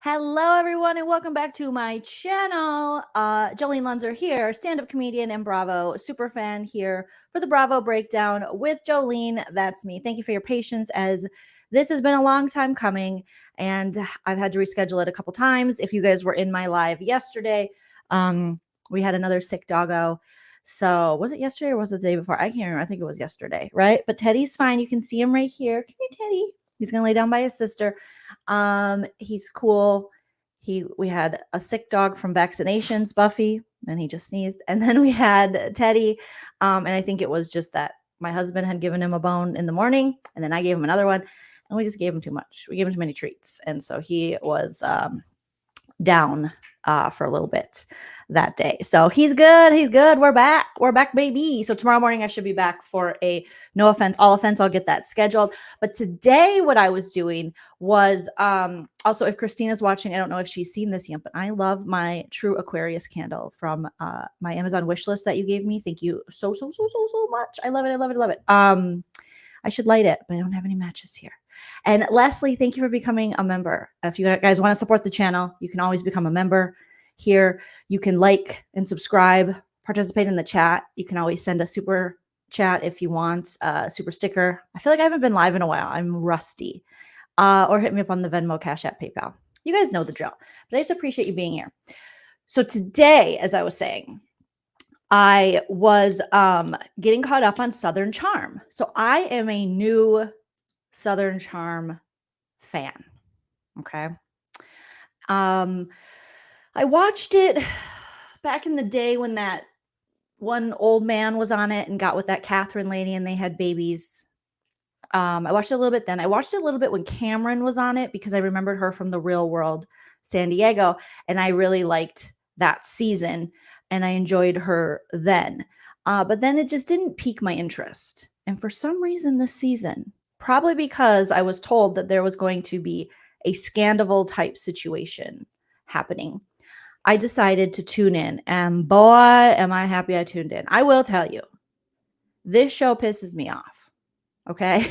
Hello, everyone, and welcome back to my channel. Joleen Lunzer here, stand-up comedian and Bravo superfan here for the Bravo breakdown with Joleen. That's me. Thank you for your patience, as this has been a long time coming, and I've had to reschedule it a couple times. If you guys were in my live yesterday, we had another sick doggo. So was it yesterday or was it the day before? I can't remember. I think it was yesterday, right? But Teddy's fine. You can see him right here. Come here, Teddy. He's gonna lay down by his sister. He's cool. We had a sick dog from vaccinations, Buffy, and he just sneezed. And then we had Teddy. And I think it was just that my husband had given him a bone in the morning, and then I gave him another one, and we just gave him too much. We gave him too many treats. And so he was down for a little bit that day. So he's good. He's good. We're back. We're back, baby. So tomorrow morning I should be back for a no offense, all offense. I'll get that scheduled. But today what I was doing was also, if Christina's watching, I don't know if she's seen this yet, but I love my True Aquarius candle from my Amazon wish list that you gave me. Thank you so much. I love it. I love it. I love it. I should light it, but I don't have any matches here. And Leslie, thank you for becoming a member. If you guys want to support the channel, you can always become a member here. You can like and subscribe, participate in the chat. You can always send a super chat if you want, a super sticker. I feel like I haven't been live in a while. I'm rusty. Or hit me up on the Venmo, Cash App, PayPal. You guys know the drill, but I just appreciate you being here. So today, as I was saying, I was getting caught up on Southern Charm. So I am a new Southern Charm fan. Okay. I watched it back in the day when that one old man was on it and got with that Catherine lady and they had babies. I watched it a little bit then. I watched it a little bit when Cameron was on it because I remembered her from The Real World San Diego, and I really liked that season and I enjoyed her then. But then it just didn't pique my interest. And for some reason this season, probably because I was told that there was going to be a Scandival type situation happening, I decided to tune in, and boy, am I happy I tuned in. I will tell you, this show pisses me off. Okay.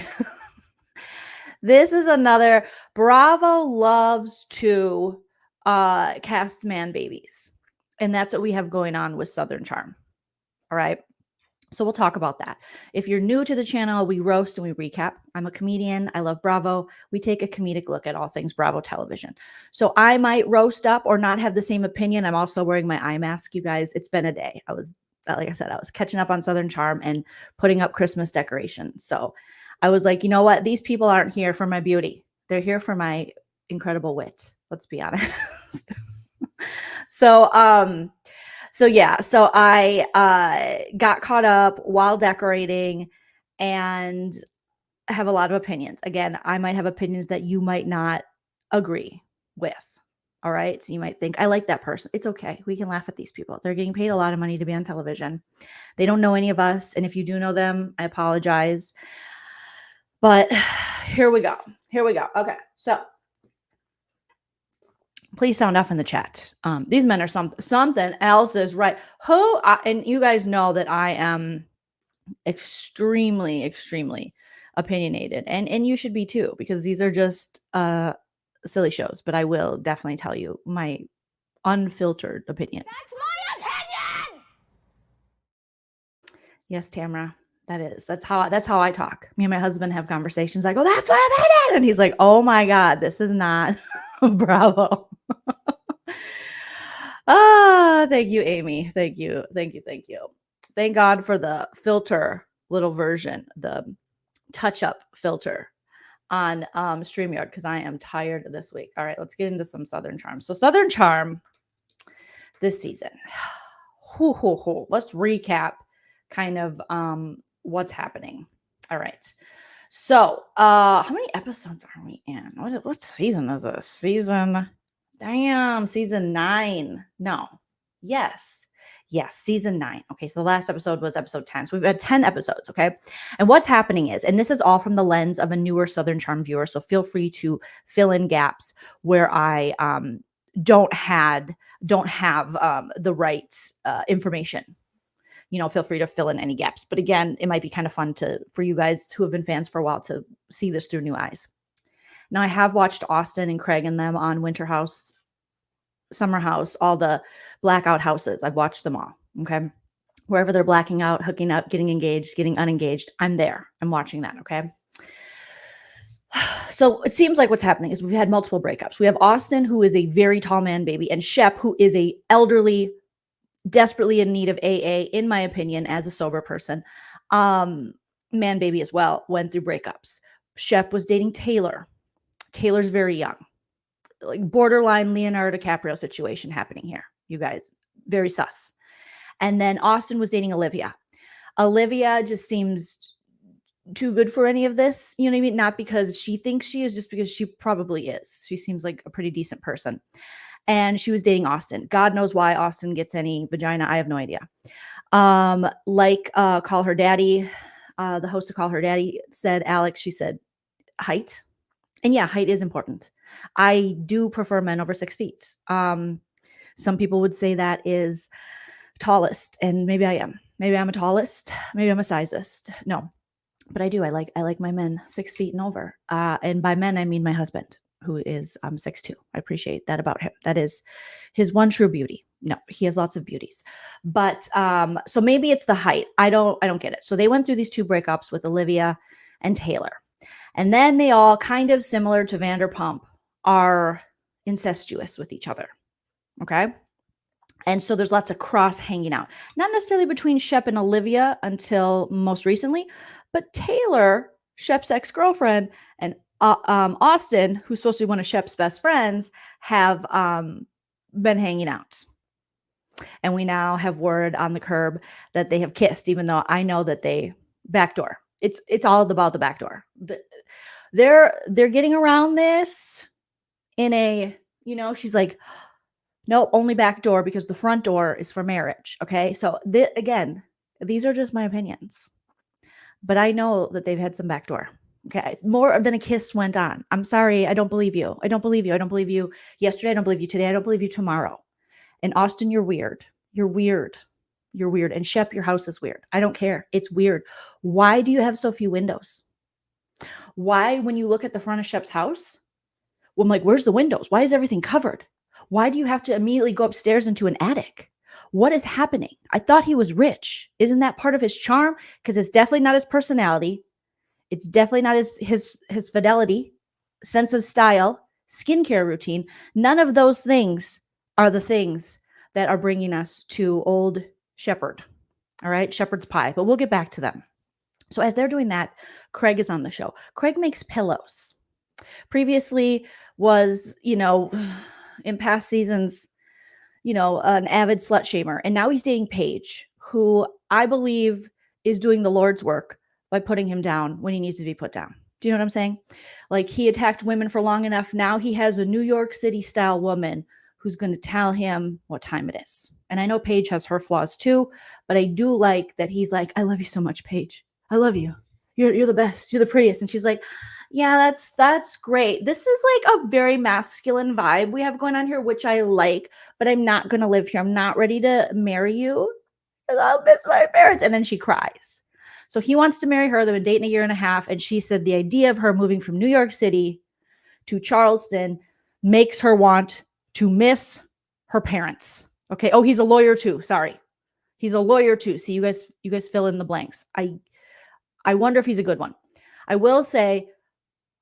This is another Bravo loves to cast man babies. And that's what we have going on with Southern Charm. All right. So we'll talk about that. If you're new to the channel, we roast and we recap. I'm a comedian. I love Bravo. We take a comedic look at all things Bravo television. So I might roast up or not have the same opinion. I'm also wearing my eye mask, you guys. It's been a day. Like I said, I was catching up on Southern Charm and putting up Christmas decorations. So I was like, you know what? These people aren't here for my beauty. They're here for my incredible wit. Let's be honest. So I got caught up while decorating and have a lot of opinions. Again, I might have opinions that you might not agree with. All right. So you might think, I like that person. It's okay. We can laugh at these people. They're getting paid a lot of money to be on television. They don't know any of us. And if you do know them, I apologize. But here we go. Okay. So please sound off in the chat. These men are something else is right. And you guys know that I am extremely opinionated, and you should be too, because these are just silly shows. But I will definitely tell you my unfiltered opinion. That's my opinion. Yes, Tamara. That's how I talk. Me and my husband have conversations. I go, that's my opinion. And he's like, oh my God, this is not Bravo. Thank you, Amy. Thank you. Thank God for the filter little version, the touch-up filter on StreamYard, because I am tired this week. All right, let's get into some Southern Charm. So Southern Charm this season. Let's recap kind of what's happening. All right. So how many episodes are we in? What season is this? Season 9. No. Yes, season 9. Okay, so the last episode was episode 10. So we've had 10 episodes, okay? And what's happening is, and this is all from the lens of a newer Southern Charm viewer, so feel free to fill in gaps where I don't have the right information. You know, feel free to fill in any gaps. But again, it might be kind of fun for you guys who have been fans for a while to see this through new eyes. Now I have watched Austin and Craig and them on Winter House, Summer House, all the blackout houses. I've watched them all. Okay. Wherever they're blacking out, hooking up, getting engaged, getting unengaged, I'm there. I'm watching that. Okay. So it seems like what's happening is we've had multiple breakups. We have Austin, who is a very tall man baby, and Shep, who is a elderly, desperately in need of AA, in my opinion, as a sober person. Man baby as well, went through breakups. Shep was dating Taylor. Taylor's very young, like borderline Leonardo DiCaprio situation happening here. You guys, very sus. And then Austin was dating Olivia. Olivia just seems too good for any of this. You know what I mean? Not because she thinks she is, just because she probably is. She seems like a pretty decent person. And she was dating Austin. God knows why Austin gets any vagina. I have no idea. Call Her Daddy, the host of Call Her Daddy said, Alex, she said, height. And yeah, height is important. I do prefer men over 6 feet. Some people would say that is tallest, and maybe I am. Maybe I'm a tallest. Maybe I'm a sizest. No, but I do. I like my men 6 feet and over. And by men, I mean my husband, who is 6'2". I appreciate that about him. That is his one true beauty. No, he has lots of beauties, but so maybe it's the height. I don't get it. So they went through these 2 breakups with Olivia and Taylor, and then they all, kind of similar to Vanderpump, are incestuous with each other. Okay. And so there's lots of cross hanging out, not necessarily between Shep and Olivia until most recently, but Taylor, Shep's ex-girlfriend, and Austin, who's supposed to be one of Shep's best friends, have been hanging out. And we now have word on the curb that they have kissed, even though I know that they backdoor. It's all about the backdoor. They're getting around this in a, she's like, no, only back door, because the front door is for marriage. Okay. So again, these are just my opinions, but I know that they've had some backdoor. Okay. More than a kiss went on. I'm sorry. I don't believe you. I don't believe you. I don't believe you yesterday. I don't believe you today. I don't believe you tomorrow. And Austin, you're weird. You're weird. You're weird. And Shep, your house is weird. I don't care. It's weird. Why do you have so few windows? Why, when you look at the front of Shep's house, well, I'm like, where's the windows? Why is everything covered? Why do you have to immediately go upstairs into an attic? What is happening? I thought he was rich. Isn't that part of his charm? Because it's definitely not his personality. It's definitely not his fidelity, sense of style, skincare routine. None of those things are the things that are bringing us to old Shepherd. All right, Shepherd's pie. But we'll get back to them. So as they're doing that, Craig is on the show. Craig makes pillows. Previously was, in past seasons, an avid slut shamer. And now he's dating Paige, who I believe is doing the Lord's work by putting him down when he needs to be put down. Do you know what I'm saying? Like, he attacked women for long enough. Now he has a New York City style woman who's going to tell him what time it is. And I know Paige has her flaws too, but I do like that he's like, I love you so much, Paige. I love you. You're the best. You're the prettiest. And she's like, yeah, that's great. This is like a very masculine vibe we have going on here, which I like, but I'm not going to live here. I'm not ready to marry you. I'll miss my parents. And then she cries. So he wants to marry her. They've been dating a year and a half. And she said the idea of her moving from New York City to Charleston makes her want to miss her parents. Okay. Oh, he's a lawyer too. Sorry. He's a lawyer too. See, you guys fill in the blanks. I wonder if he's a good one. I will say,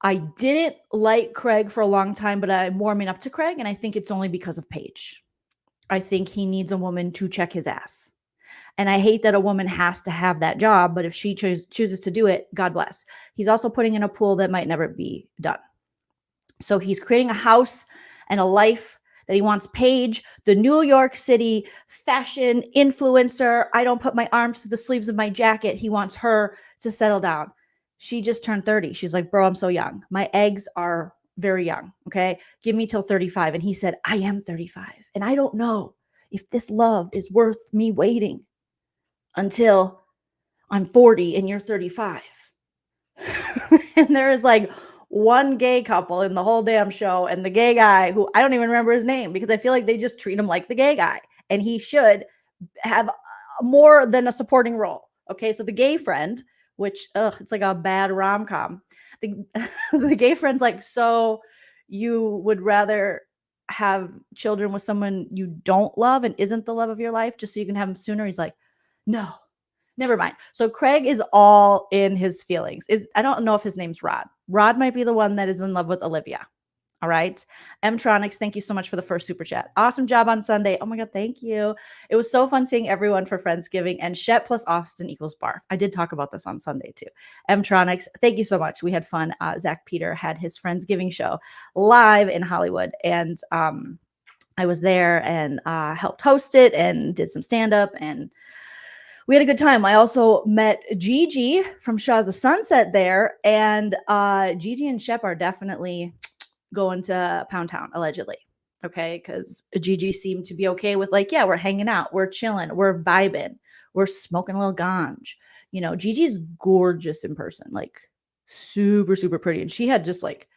I didn't like Craig for a long time, but I'm warming up to Craig, and I think it's only because of Paige. I think he needs a woman to check his ass. And I hate that a woman has to have that job, but if she chooses to do it, God bless. He's also putting in a pool that might never be done. So he's creating a house and a life that he wants Paige, the New York City fashion influencer. I don't put my arms through the sleeves of my jacket. He wants her to settle down. She just turned 30. She's like, bro, I'm so young. My eggs are very young. Okay. Give me till 35. And he said, I am 35. And I don't know if this love is worth me waiting until I'm 40 and you're 35. And there is like one gay couple in the whole damn show. And the gay guy, who I don't even remember his name, because I feel like they just treat him like the gay guy. And he should have more than a supporting role. Okay. So the gay friend, which, it's like a bad rom-com. the, the gay friend's like, so you would rather have children with someone you don't love and isn't the love of your life just so you can have them sooner? He's like, no, never mind. So Craig is all in his feelings. I don't know if his name's Rod. Rod might be the one that is in love with Olivia. All right. Mtronics, thank you so much for the first super chat. Awesome job on Sunday. Oh my God, thank you. It was so fun seeing everyone for Friendsgiving, and Shet plus Austin equals barf. I did talk about this on Sunday too. Mtronics, thank you so much. We had fun. Zach Peter had his Friendsgiving show live in Hollywood, and I was there and helped host it and did some stand-up, and we had a good time. I also met Gigi from Shaw's of Sunset there, and Gigi and Shep are definitely going to Pound Town, allegedly. Okay. Because Gigi seemed to be okay with, like, yeah, we're hanging out, we're chilling, we're vibing, we're smoking a little ganj. You know, Gigi's gorgeous in person, like super, super pretty. And she had just like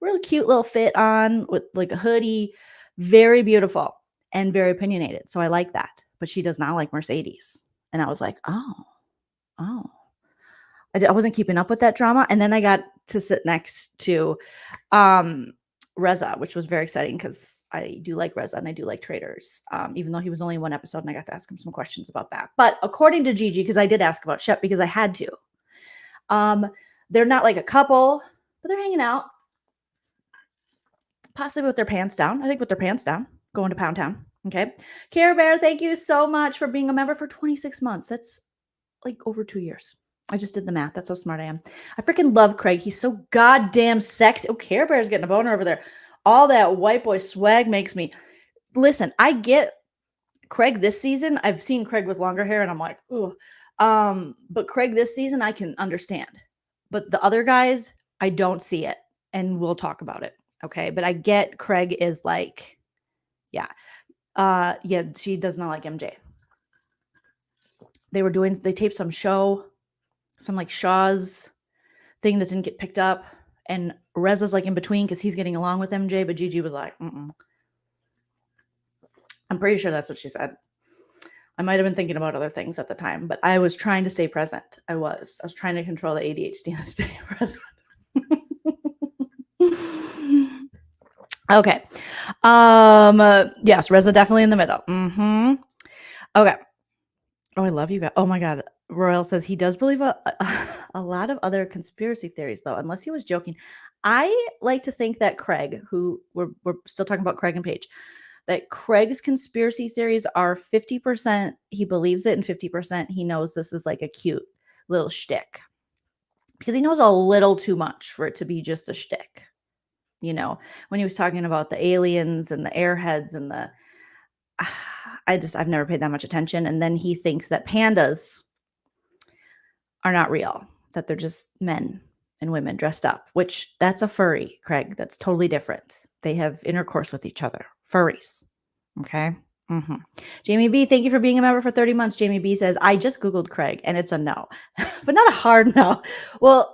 really cute little fit on with like a hoodie, very beautiful and very opinionated. So I like that. But she does not like Mercedes. And I was like, oh. I wasn't keeping up with that drama. And then I got to sit next to Reza, which was very exciting because I do like Reza and I do like Traders, even though he was only in one episode and I got to ask him some questions about that. But according to Gigi, because I did ask about Shep because I had to, they're not like a couple, but they're hanging out, possibly with their pants down. I think with their pants down, going to Pound Town. Okay. Care Bear, thank you so much for being a member for 26 months. That's like over 2 years. I just did the math. That's how smart I am. I freaking love Craig. He's so goddamn sexy. Oh, Care Bear's getting a boner over there. All that white boy swag makes me. Listen, I get Craig this season. I've seen Craig with longer hair and I'm like, ooh. But Craig this season, I can understand. But the other guys, I don't see it. And we'll talk about it. Okay. But I get Craig is like, yeah. Yeah, she does not like MJ. They taped some show, some like Shaw's thing that didn't get picked up. And Reza's like in between because he's getting along with MJ, but Gigi was like, mm-mm. I'm pretty sure that's what she said. I might have been thinking about other things at the time, but I was trying to stay present. I was trying to control the ADHD and stay present. Okay. Yes, Reza definitely in the middle. Mm-hmm. Okay. Oh, I love you guys. Oh my God. Royal says he does believe a lot of other conspiracy theories, though, unless he was joking. I like to think that Craig, who we're still talking about Craig and Paige, that Craig's conspiracy theories are 50% he believes it and 50% he knows this is like a cute little shtick. Because he knows a little too much for it to be just a shtick. You know, when he was talking about the aliens and the airheads and the I've never paid that much attention. And then he thinks that pandas are not real, that they're just men and women dressed up, which that's a furry, Craig. That's totally different. They have intercourse with each other. Furries. Okay. Mm-hmm. Jamie B, thank you for being a member for 30 months. Jamie B says, I just Googled Craig and it's a no, but not a hard no. Well,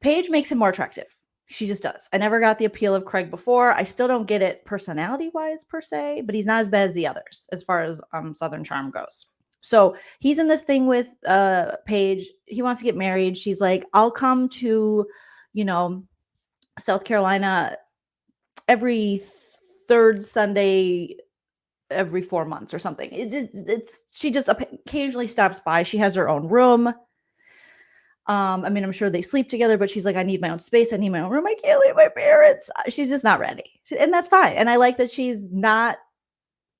Paige makes him more attractive. She just does. I never got the appeal of Craig before. I still don't get it personality-wise per se, but he's not as bad as the others as far as Southern Charm goes. So he's in this thing with Paige. He wants to get married. She's like, I'll come to, South Carolina every third Sunday every 4 months or something. She just occasionally stops by. She has her own room. I mean, I'm sure they sleep together, but she's like, I need my own space. I need my own room. I can't leave my parents. She's just not ready. And that's fine. And I like that she's not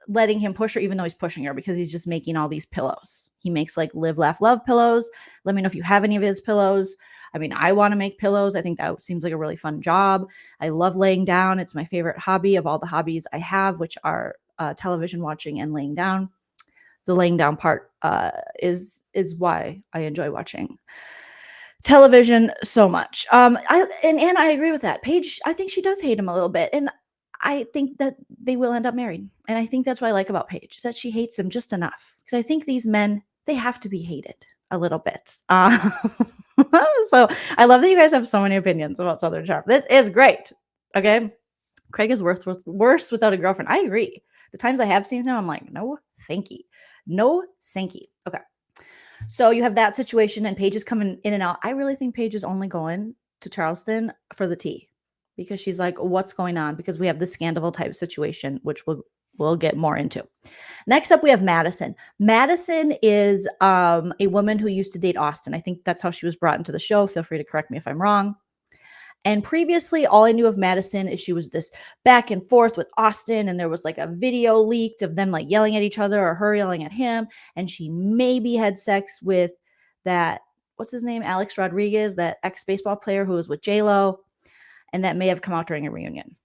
letting him push her, even though he's pushing her, because he's just making all these pillows. He makes like live, laugh, love pillows. Let me know if you have any of his pillows. I mean, I want to make pillows. I think that seems like a really fun job. I love laying down. It's my favorite hobby of all the hobbies I have, which are television watching and laying down. The laying down part is why I enjoy watching television so much. And I agree with that. Paige, I think she does hate him a little bit. And I think that they will end up married. And I think that's what I like about Paige, is that she hates him just enough. Because I think these men, they have to be hated a little bit. So I love that you guys have so many opinions about Southern Charm. This is great. Okay. Craig is worse without a girlfriend. I agree. The times I have seen him, I'm like, no, thank you. No, thank you. Okay. So you have that situation, and Paige is coming in and out. I really think Paige is only going to Charleston for the tea because she's like, what's going on? Because we have the scandal type situation, which we'll get more into. Next up, we have Madison. Madison is a woman who used to date Austin. I think that's how she was brought into the show. Feel free to correct me if I'm wrong. And previously, all I knew of Madison is she was this back and forth with Austin, and there was like a video leaked of them like yelling at each other or her yelling at him. And she maybe had sex with that, what's his name? Alex Rodriguez, that ex baseball player who was with J-Lo. And that may have come out during a reunion.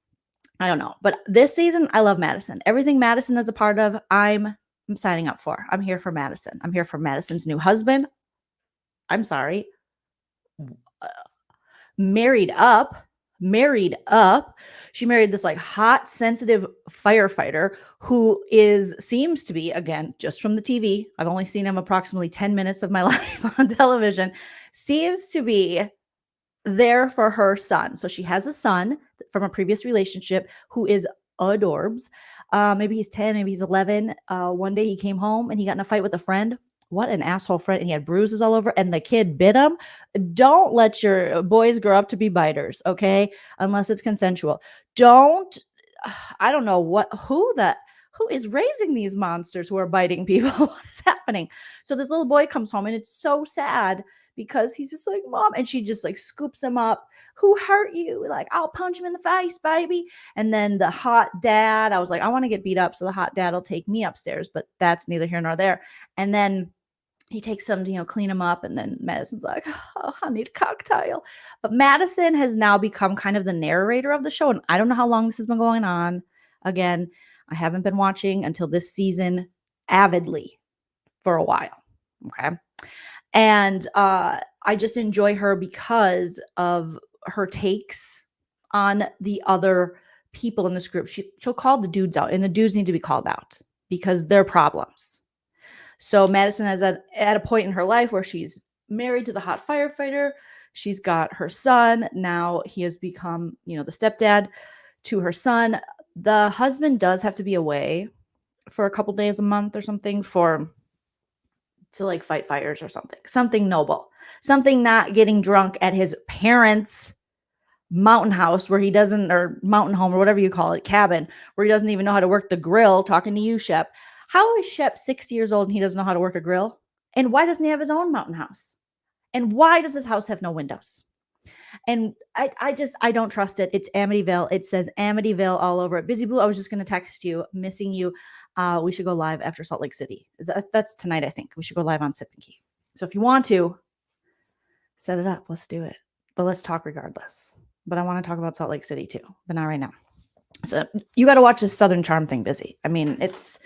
I don't know. But this season, I love Madison. Everything Madison is a part of, I'm signing up for. I'm here for Madison. I'm here for Madison's new husband. I'm sorry. Married up. She married this like hot, sensitive firefighter who seems to be, again, just from the TV. I've only seen him approximately 10 minutes of my life on television. Seems to be there for her son. So she has a son from a previous relationship who is adorbs. Maybe he's 10, maybe he's 11. One day he came home and he got in a fight with a friend. What an asshole friend. And he had bruises all over and the kid bit him. Don't let your boys grow up to be biters, okay? Unless it's consensual. I don't know who is raising these monsters who are biting people. What is happening? So this little boy comes home and it's so sad because he's just like, Mom. And she just like scoops him up. Who hurt you? Like, I'll punch him in the face, baby. And then the hot dad, I was like, I want to get beat up. So the hot dad will take me upstairs, but that's neither here nor there. And then he takes him to, clean him up. And then Madison's like, oh, I need a cocktail. But Madison has now become kind of the narrator of the show. And I don't know how long this has been going on. Again, I haven't been watching until this season avidly for a while. Okay. And I just enjoy her because of her takes on the other people in this group. She'll call the dudes out, and the dudes need to be called out because they're problems. So Madison is at a point in her life where she's married to the hot firefighter. She's got her son. Now he has become, the stepdad to her son. The husband does have to be away for a couple days a month or something to like fight fires or something noble, something not getting drunk at his parents' mountain house where he doesn't, or mountain home or whatever you call it, cabin, where he doesn't even know how to work the grill. Talking to you, Shep. How is Shep 60 years old and he doesn't know how to work a grill? And why doesn't he have his own mountain house? And why does his house have no windows? And I don't trust it. It's Amityville. It says Amityville all over it. Busy Blue, I was just going to text you, missing you. We should go live after Salt Lake City. That's tonight, I think. We should go live on Sip and Key. So if you want to, set it up. Let's do it. But let's talk regardless. But I want to talk about Salt Lake City too, but not right now. So you got to watch this Southern Charm thing, Busy. I mean, it's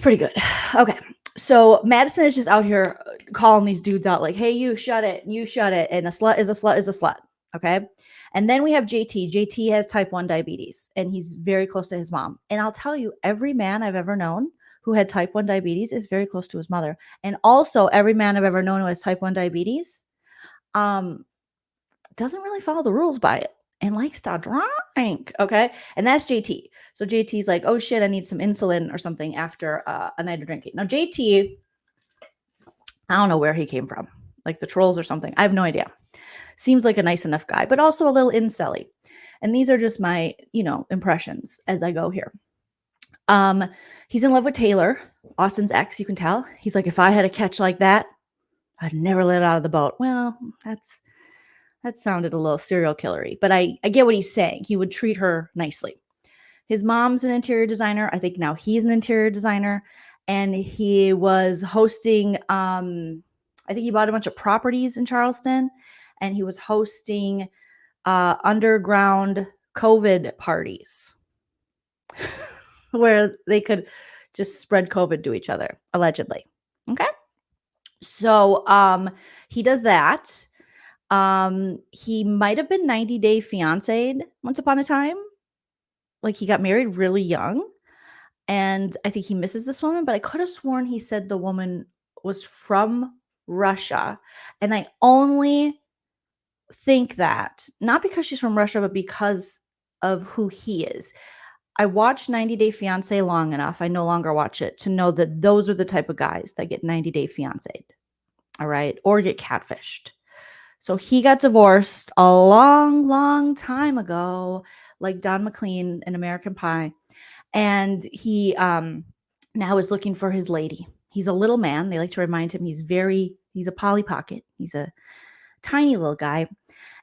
pretty good. Okay. So Madison is just out here calling these dudes out like, hey, you shut it. And a slut is a slut is a slut. Okay. And then we have JT. JT has type 1 diabetes and he's very close to his mom. And I'll tell you, every man I've ever known who had type 1 diabetes is very close to his mother. And also every man I've ever known who has type 1 diabetes doesn't really follow the rules by it and likes to drink. Okay. And that's JT. So JT's like, oh shit, I need some insulin or something after a night of drinking. Now, JT, I don't know where he came from, like the trolls or something. I have no idea. Seems like a nice enough guy, but also a little incelly. And these are just my, impressions as I go here. He's in love with Taylor, Austin's ex, you can tell. He's like, if I had a catch like that, I'd never let it out of the boat. Well, that sounded a little serial killery, but I get what he's saying. He would treat her nicely. His mom's an interior designer. I think now he's an interior designer. And he was hosting, I think he bought a bunch of properties in Charleston. And he was hosting underground COVID parties where they could just spread COVID to each other, allegedly. Okay. So he does that. He might have been 90 Day Fiancé'd once upon a time. Like he got married really young. And I think he misses this woman, but I could have sworn he said the woman was from Russia. And I only think that, not because she's from Russia, but because of who he is. I watched 90 Day Fiancé long enough. I no longer watch it to know that those are the type of guys that get 90 Day Fiancé'd. All right. Or get catfished. So he got divorced a long, long time ago, like Don McLean in American Pie. And he now is looking for his lady. He's a little man. They like to remind him he's a Polly Pocket. He's a tiny little guy.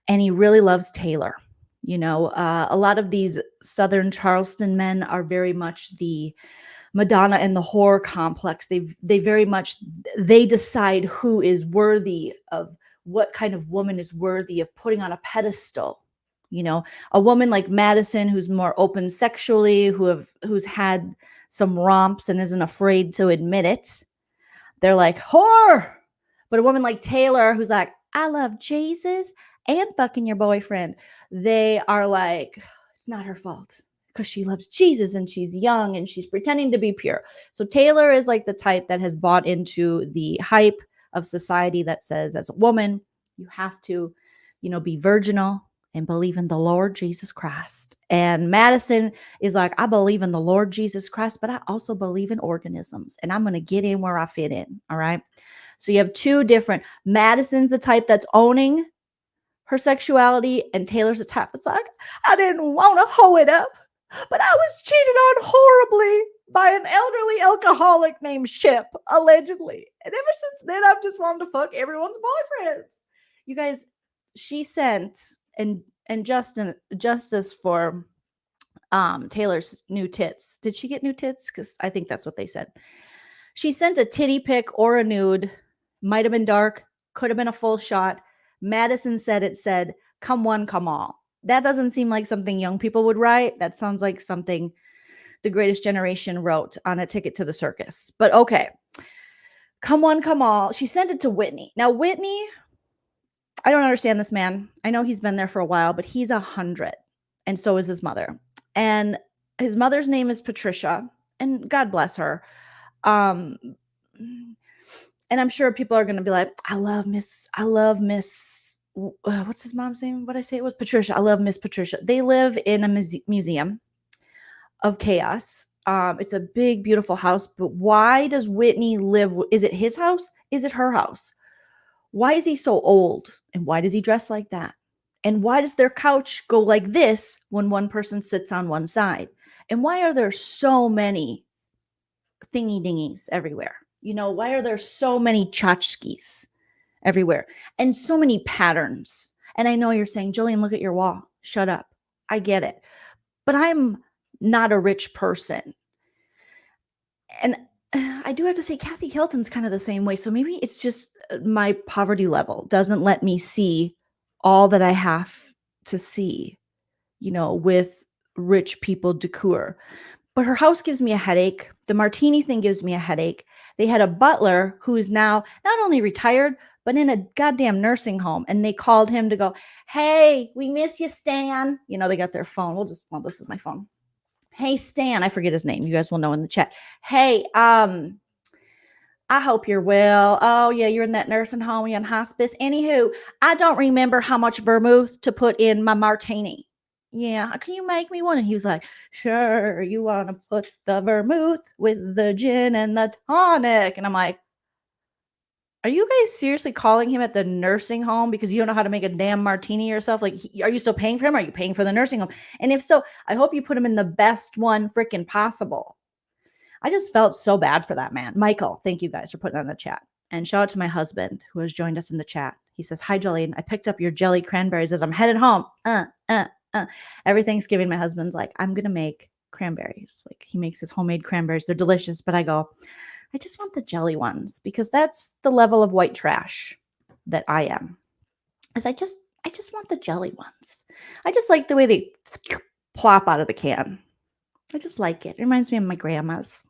And he really loves Taylor. A lot of these Southern Charleston men are very much the Madonna and the whore complex. They very much, they decide who is worthy of, what kind of woman is worthy of putting on a pedestal. A woman like Madison, who's more open sexually, who's had some romps and isn't afraid to admit it. They're like, whore. But a woman like Taylor, who's like, I love Jesus and fucking your boyfriend, they are like, it's not her fault because she loves Jesus and she's young and she's pretending to be pure. So Taylor is like the type that has bought into the hype of society that says, as a woman, you have to, be virginal and believe in the Lord Jesus Christ. And Madison is like, I believe in the Lord Jesus Christ, but I also believe in organisms and I'm going to get in where I fit in. All right. So you have two different, Madison's the type that's owning her sexuality, and Taylor's the type that's like, I didn't want to hoe it up, but I was cheated on horribly by an elderly alcoholic named Ship, allegedly. And ever since then, I've just wanted to fuck everyone's boyfriends. You guys, she sent and justice for Taylor's new tits. Did she get new tits? Because I think that's what they said. She sent a titty pic or a nude. Might have been dark, could have been a full shot. Madison said it said, come one, come all. That doesn't seem like something young people would write. That sounds like something the Greatest Generation wrote on a ticket to the circus. But okay. Come one, come all. She sent it to Whitney. Now, Whitney, I don't understand this man. I know he's been there for a while, but he's 100. And so is his mother. And his mother's name is Patricia. And God bless her. And I'm sure people are going to be like, I love Miss, what's his mom's name? What I say it was? Patricia. I love Miss Patricia. They live in a museum of chaos. It's a big, beautiful house. But why does Whitney live? Is it his house? Is it her house? Why is he so old? And why does he dress like that? And why does their couch go like this when one person sits on one side? And why are there so many thingy dingies everywhere? Why are there so many tchotchkes everywhere and so many patterns? And I know you're saying, Joleen, look at your wall. Shut up. I get it. But I'm not a rich person. And I do have to say, Kathy Hilton's kind of the same way. So maybe it's just my poverty level doesn't let me see all that I have to see, with rich people decor. But her house gives me a headache. The martini thing gives me a headache. They had a butler who is now not only retired, but in a goddamn nursing home. And they called him to go, hey, we miss you, Stan. They got their phone. This is my phone. Hey, Stan. I forget his name. You guys will know in the chat. Hey, I hope you're well. Oh, yeah, you're in that nursing home. You're in hospice. Anywho, I don't remember how much vermouth to put in my martini. Yeah, can you make me one? And he was like, sure, you want to put the vermouth with the gin and the tonic. And I'm like, are you guys seriously calling him at the nursing home because you don't know how to make a damn martini yourself? Like, are you still paying for him? Are you paying for the nursing home? And if so, I hope you put him in the best one freaking possible. I just felt so bad for that man. Michael, thank you guys for putting on the chat. And shout out to my husband who has joined us in the chat. He says, hi, Joleen. I picked up your jelly cranberries as I'm headed home. Every Thanksgiving, my husband's like, I'm going to make cranberries. Like, he makes his homemade cranberries. They're delicious. But I go, I just want the jelly ones because that's the level of white trash that I am. Is I just want the jelly ones. I just like the way they plop out of the can. I just like it. It reminds me of my grandma's.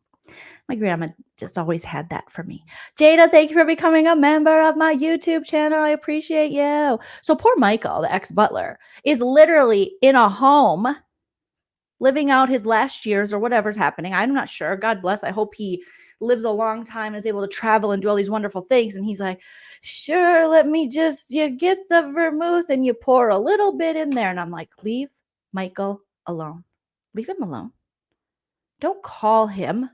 My grandma just always had that for me. Jada, thank you for becoming a member of my YouTube channel. I appreciate you. So poor Michael, the ex-butler, is literally in a home living out his last years or whatever's happening. I'm not sure. God bless. I hope he lives a long time and is able to travel and do all these wonderful things. And he's like, sure, let me just, you get the vermouth and you pour a little bit in there. And I'm like, leave Michael alone. Leave him alone. Don't call him.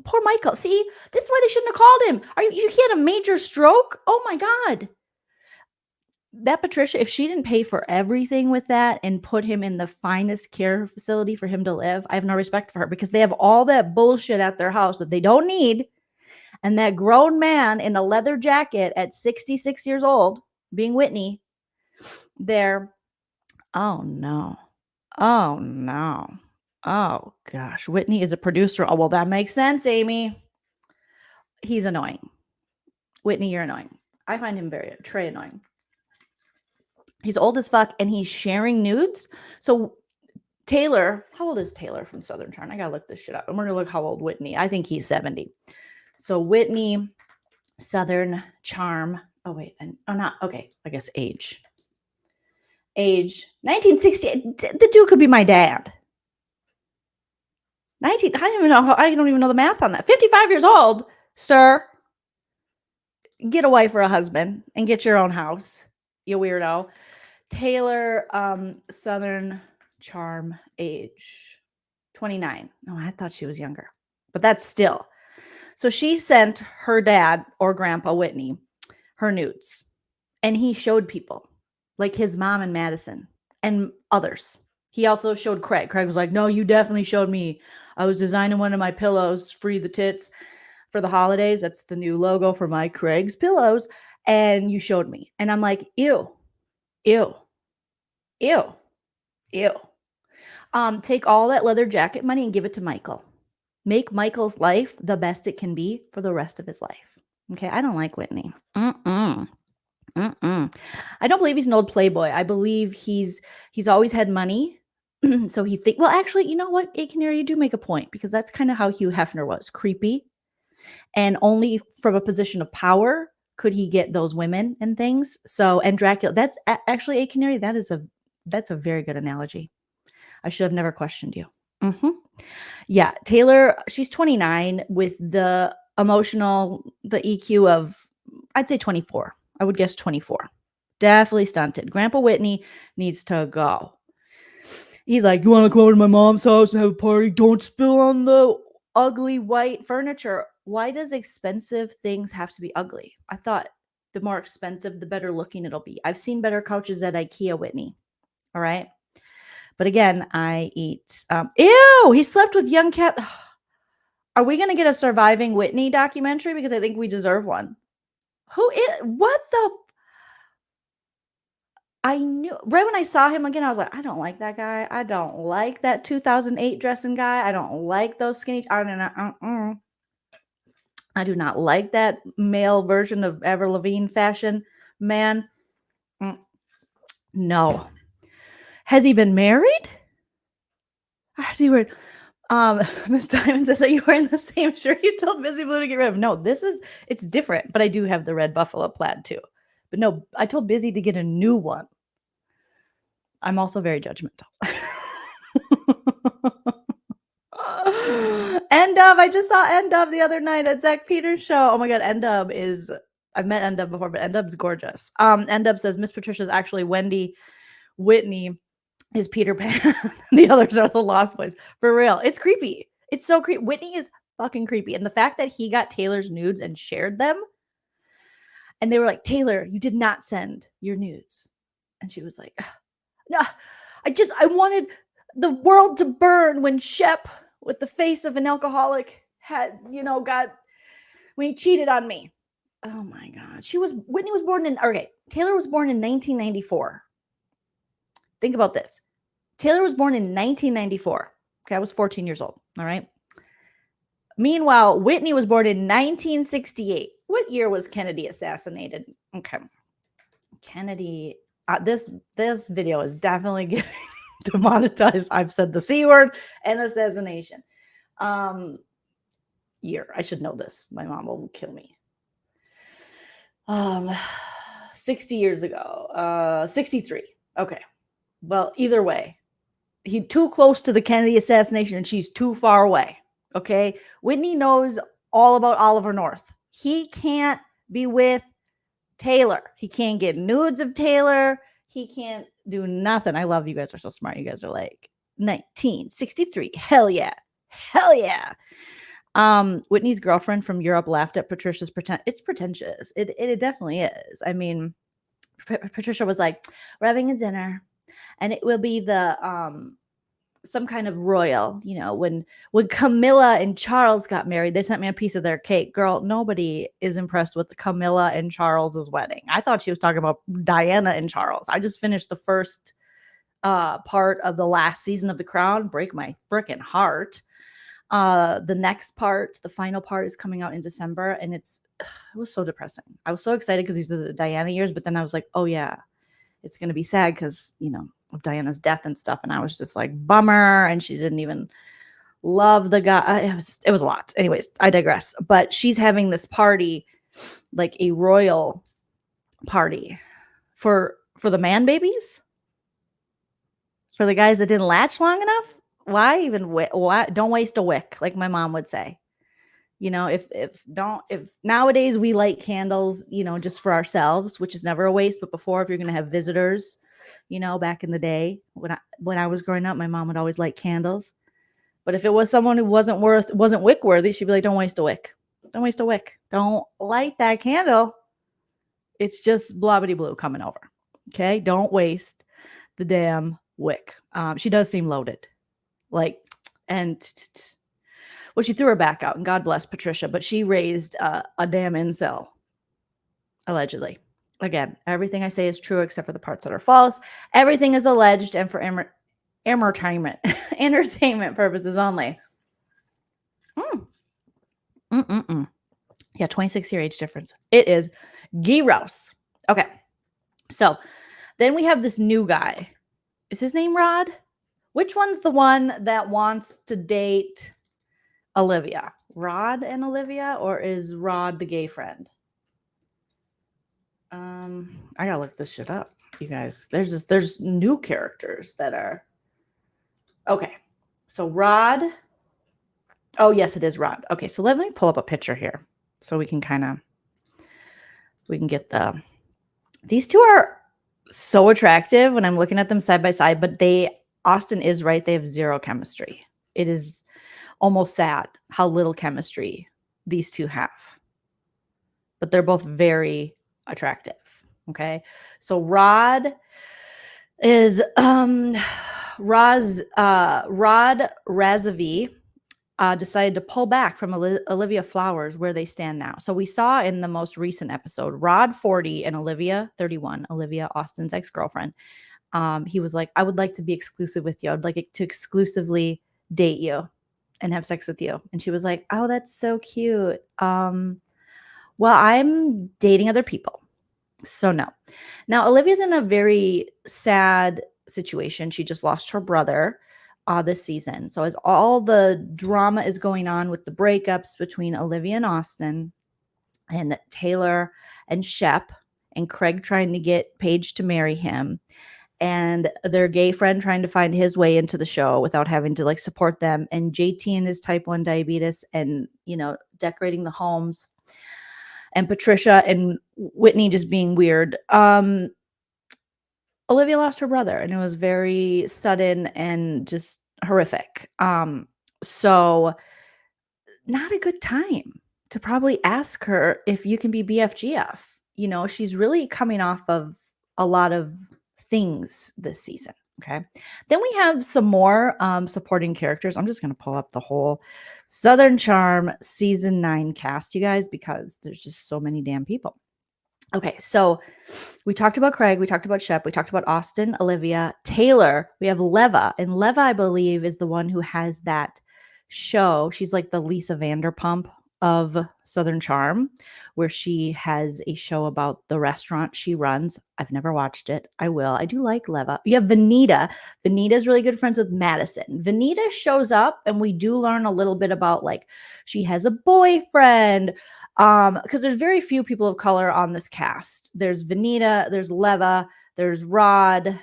Poor Michael. See, this is why they shouldn't have called him. He had a major stroke? Oh my God. That Patricia, if she didn't pay for everything with that and put him in the finest care facility for him to live, I have no respect for her, because they have all that bullshit at their house that they don't need. And that grown man in a leather jacket at 66 years old, being Whitney, there. Oh no. Oh no. Oh gosh. Whitney is a producer. Oh, well, that makes sense, Amy. He's annoying. Whitney, you're annoying. I find him very annoying. He's old as fuck and he's sharing nudes. So Taylor, how old is Taylor from Southern Charm? I gotta look this shit up. I'm gonna look how old Whitney. I think he's 70. So Whitney, Southern Charm. Oh wait, not okay. I guess age 1960. The dude could be my dad. I don't even know the math on that. 55 years old, sir. Get a wife or a husband and get your own house, you weirdo. Taylor, Southern Charm, age 29. Oh, I thought she was younger, but that's still. So she sent her dad or grandpa Whitney her nudes, and he showed people like his mom and Madison and others. He also showed Craig. Craig was like, no, you definitely showed me. I was designing one of my pillows, Free the Tits, for the holidays. That's the new logo for my Craig's pillows. And you showed me. And I'm like, ew, ew, ew, ew. Take all that leather jacket money and give it to Michael. Make Michael's life the best it can be for the rest of his life. Okay, I don't like Whitney. I don't believe he's an old playboy. I believe he's always had money. So well, actually, you know what, A Canary, you do make a point, because that's kind of how Hugh Hefner was, creepy. And only from a position of power could he get those women and things. So, and Dracula, that's actually, A Canary, that's a very good analogy. I should have never questioned you. Yeah, Taylor, she's 29 with the EQ of, I'd say 24. I would guess 24. Definitely stunted. Grandpa Whitney needs to go. He's like, you want to come over to my mom's house and have a party? Don't spill on the ugly white furniture. Why does expensive things have to be ugly? I thought the more expensive, the better looking it'll be. I've seen better couches at IKEA, Whitney. All right. But again, I eat. Ew, he slept with young cat. Are we going to get a Surviving Whitney documentary? Because I think we deserve one. What the? I knew right when I saw him again, I was like, I don't like that guy. I don't like that 2008 dressing guy. I don't like those skinny. I do not like that male version of Avril Lavigne fashion man. No. Has he been married? Has he weird? Miss Diamond says, are you wearing the same shirt you told Busy Blue to get rid of? No, it's different, but I do have the red buffalo plaid too. But no, I told Busy to get a new one. I'm also very judgmental. N-Dub, I just saw N-Dub the other night at Zach Peters' show. Oh my God, N-Dub I've met N-Dub before, but N-Dub's gorgeous. N-Dub says, Miss Patricia's actually Wendy. Whitney is Peter Pan. The others are the Lost Boys. For real. It's creepy. It's so creepy. Whitney is fucking creepy. And the fact that he got Taylor's nudes and shared them, and they were like, Taylor, you did not send your nudes. And she was like, no, I wanted the world to burn when Shep, with the face of an alcoholic, had, when he cheated on me. Oh my God. Whitney was born Taylor was born in 1994. Think about this. Taylor was born in 1994. Okay, I was 14 years old. All right. Meanwhile, Whitney was born in 1968. What year was Kennedy assassinated? Okay. Kennedy. This video is definitely getting demonetized. I've said the C word and assassination. Year. I should know this. My mom will kill me. 60 years ago. 63. Okay. Well, either way, he's too close to the Kennedy assassination and she's too far away. Okay. Whitney knows all about Oliver North. He can't be with Taylor. He can't get nudes of Taylor. He can't do nothing. I love you guys are so smart. You guys are like 1963. Hell yeah. Hell yeah. Whitney's girlfriend from Europe laughed at Patricia's it's pretentious. It definitely is. I mean, Patricia was like, we're having a dinner and it will be the some kind of royal, when Camilla and Charles got married, they sent me a piece of their cake. Girl, nobody is impressed with Camilla and Charles's wedding. I thought she was talking about Diana and Charles. I just finished the first part of the last season of The Crown. Break my freaking heart. The next part, the final part, is coming out in December, and it was so depressing. I was so excited because these are the Diana years, but then I was like, oh yeah, it's gonna be sad because of Diana's death and stuff, and I was just like, bummer. And she didn't even love the guy. It was a lot. Anyways, I digress. But she's having this party, like a royal party for the man babies, for the guys that didn't latch long enough. Why even why don't waste a wick, like my mom would say. If nowadays we light candles, just for ourselves, which is never a waste. But before, if you're going to have visitors, back in the day when I was growing up, my mom would always light candles. But if it was someone who wasn't wick worthy, she'd be like, don't waste a wick. Don't waste a wick. Don't light that candle. It's just blobbity blue coming over. Okay. Don't waste the damn wick. She does seem loaded. Well, she threw her back out, and God bless Patricia, but she raised a damn incel, allegedly. Again, everything I say is true except for the parts that are false. Everything is alleged and for entertainment purposes only. Yeah, 26-year age difference. It is gross. Okay, so then we have this new guy. Is his name Rod? Which one's the one that wants to date Olivia? Rod and Olivia, or is Rod the gay friend? I gotta look this shit up, you guys. There's new characters that are okay. So Rod. Oh yes, it is Rod. Okay, so let me pull up a picture here so we can get these two are so attractive when I'm looking at them side by side, but Austin is right. They have zero chemistry. It is almost sad how little chemistry these two have. But they're both very attractive. Okay. So Rod is Rod Razavi decided to pull back from Olivia Flowers, where they stand now. So we saw in the most recent episode, Rod 40 and Olivia 31, Olivia Austin's ex-girlfriend. He was like, I would like to be exclusive with you. I'd like to exclusively date you and have sex with you. And she was like, oh, that's so cute. Well, I'm dating other people. So no. Now, Olivia's in a very sad situation. She just lost her brother this season. So as all the drama is going on with the breakups between Olivia and Austin and Taylor and Shep and Craig trying to get Paige to marry him and their gay friend trying to find his way into the show without having to support them, and JT and his type 1 diabetes and, decorating the homes, and Patricia and Whitney just being weird. Olivia lost her brother, and it was very sudden and just horrific. So not a good time to probably ask her if you can be BFGF. She's really coming off of a lot of things this season. Okay. Then we have some more supporting characters. I'm just going to pull up the whole Southern Charm season 9 cast, you guys, because there's just so many damn people. Okay. So we talked about Craig. We talked about Shep. We talked about Austin, Olivia, Taylor. We have Leva. And Leva, I believe, is the one who has that show. She's like the Lisa Vanderpump of Southern Charm, where she has a show about the restaurant she runs. I've never watched it. I will. I do like Leva. You have Vanita. Vanita's really good friends with Madison. Vanita shows up, and we do learn a little bit about she has a boyfriend. Because there's very few people of color on this cast. There's Vanita, there's Leva, there's Rod.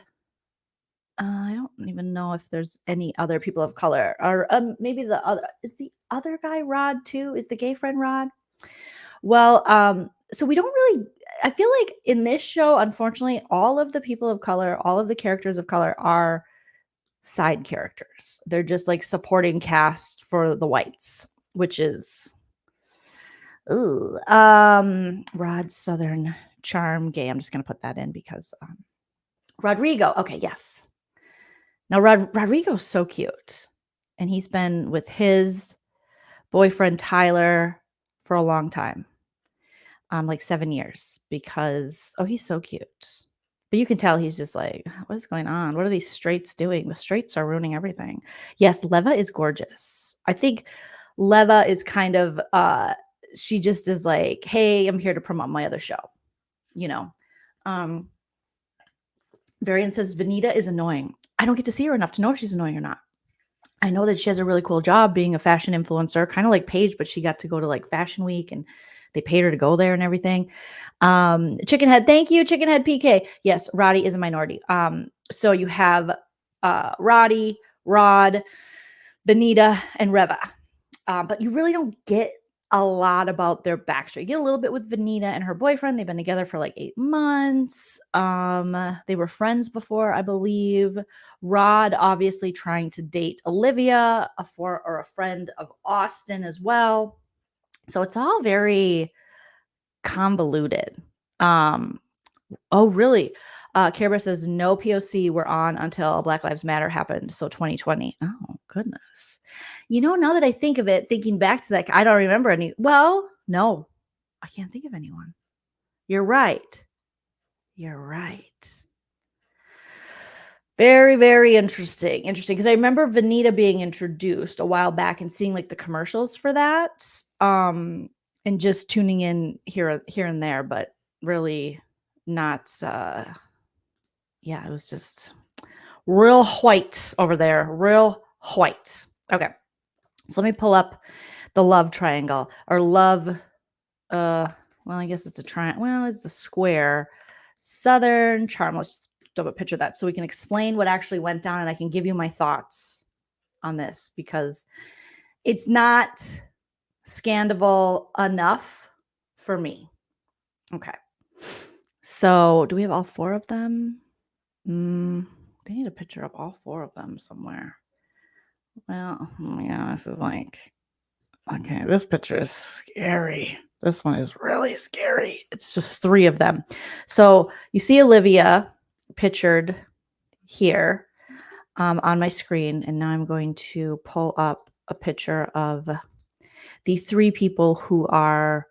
I don't even know if there's any other people of color, or maybe is the other guy Rod too? Is the gay friend Rod? Well, so we don't really, I feel like in this show, unfortunately, all of the people of color, all of the characters of color are side characters. They're just like supporting cast for the whites, which is ooh. Rod's Southern Charm gay. I'm just gonna put that in because Rodrigo. Okay, yes. Now Rodrigo's so cute. And he's been with his boyfriend Tyler for a long time. Like 7 years because he's so cute. But you can tell he's just like, what is going on? What are these straights doing? The straights are ruining everything. Yes, Leva is gorgeous. I think Leva is kind of she just is like, hey, I'm here to promote my other show. You know. Varian says Vanita is annoying. I don't get to see her enough to know if she's annoying or not. I know that she has a really cool job being a fashion influencer, kind of like Paige, but she got to go to like Fashion Week and they paid her to go there and everything. Chickenhead, thank you, Chickenhead PK. Yes, Roddy is a minority. So you have Roddy, Rod, Benita, and Reva. But you really don't get a lot about their backstory. You get a little bit with Vanita and her boyfriend. They've been together for like 8 months. They were friends before, I believe. Rod obviously trying to date Olivia, a friend of Austin as well. So it's all very convoluted. Oh, really? Care Bear says no POC were on until Black Lives Matter happened. So 2020. Oh, goodness. Now that I think of it, thinking back to that, I don't remember any. Well, no, I can't think of anyone. You're right. You're right. Very, very interesting. Interesting. Because I remember Vanita being introduced a while back and seeing like the commercials for that. And just tuning in here and there, but really not it was just real white over there. Real white. Okay. So let me pull up the love triangle or love. Well, I guess it's a triangle. Well, it's a square. Southern Charm. Let's double picture that so we can explain what actually went down and I can give you my thoughts on this because it's not scandal enough for me. Okay. So do we have all 4 of them? They need a picture of all 4 of them somewhere. Well, yeah, this is like, okay, this picture is scary. This one is really scary. It's just 3 of them. So you see Olivia pictured here on my screen. And now I'm going to pull up a picture of the 3 people who are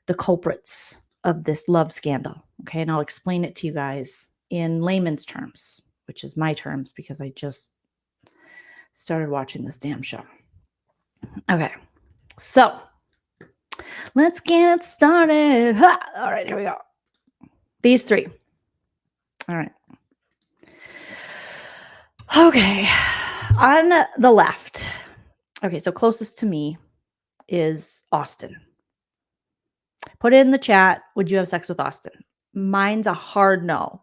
the culprits of this love scandal. Okay. And I'll explain it to you guys in layman's terms, which is my terms because I just started watching this damn show. Okay. So let's get started. Ha! All right, here we go. These 3. All right. Okay. On the left. Okay, so closest to me is Austin. Put it in the chat. Would you have sex with Austin? Mine's a hard no.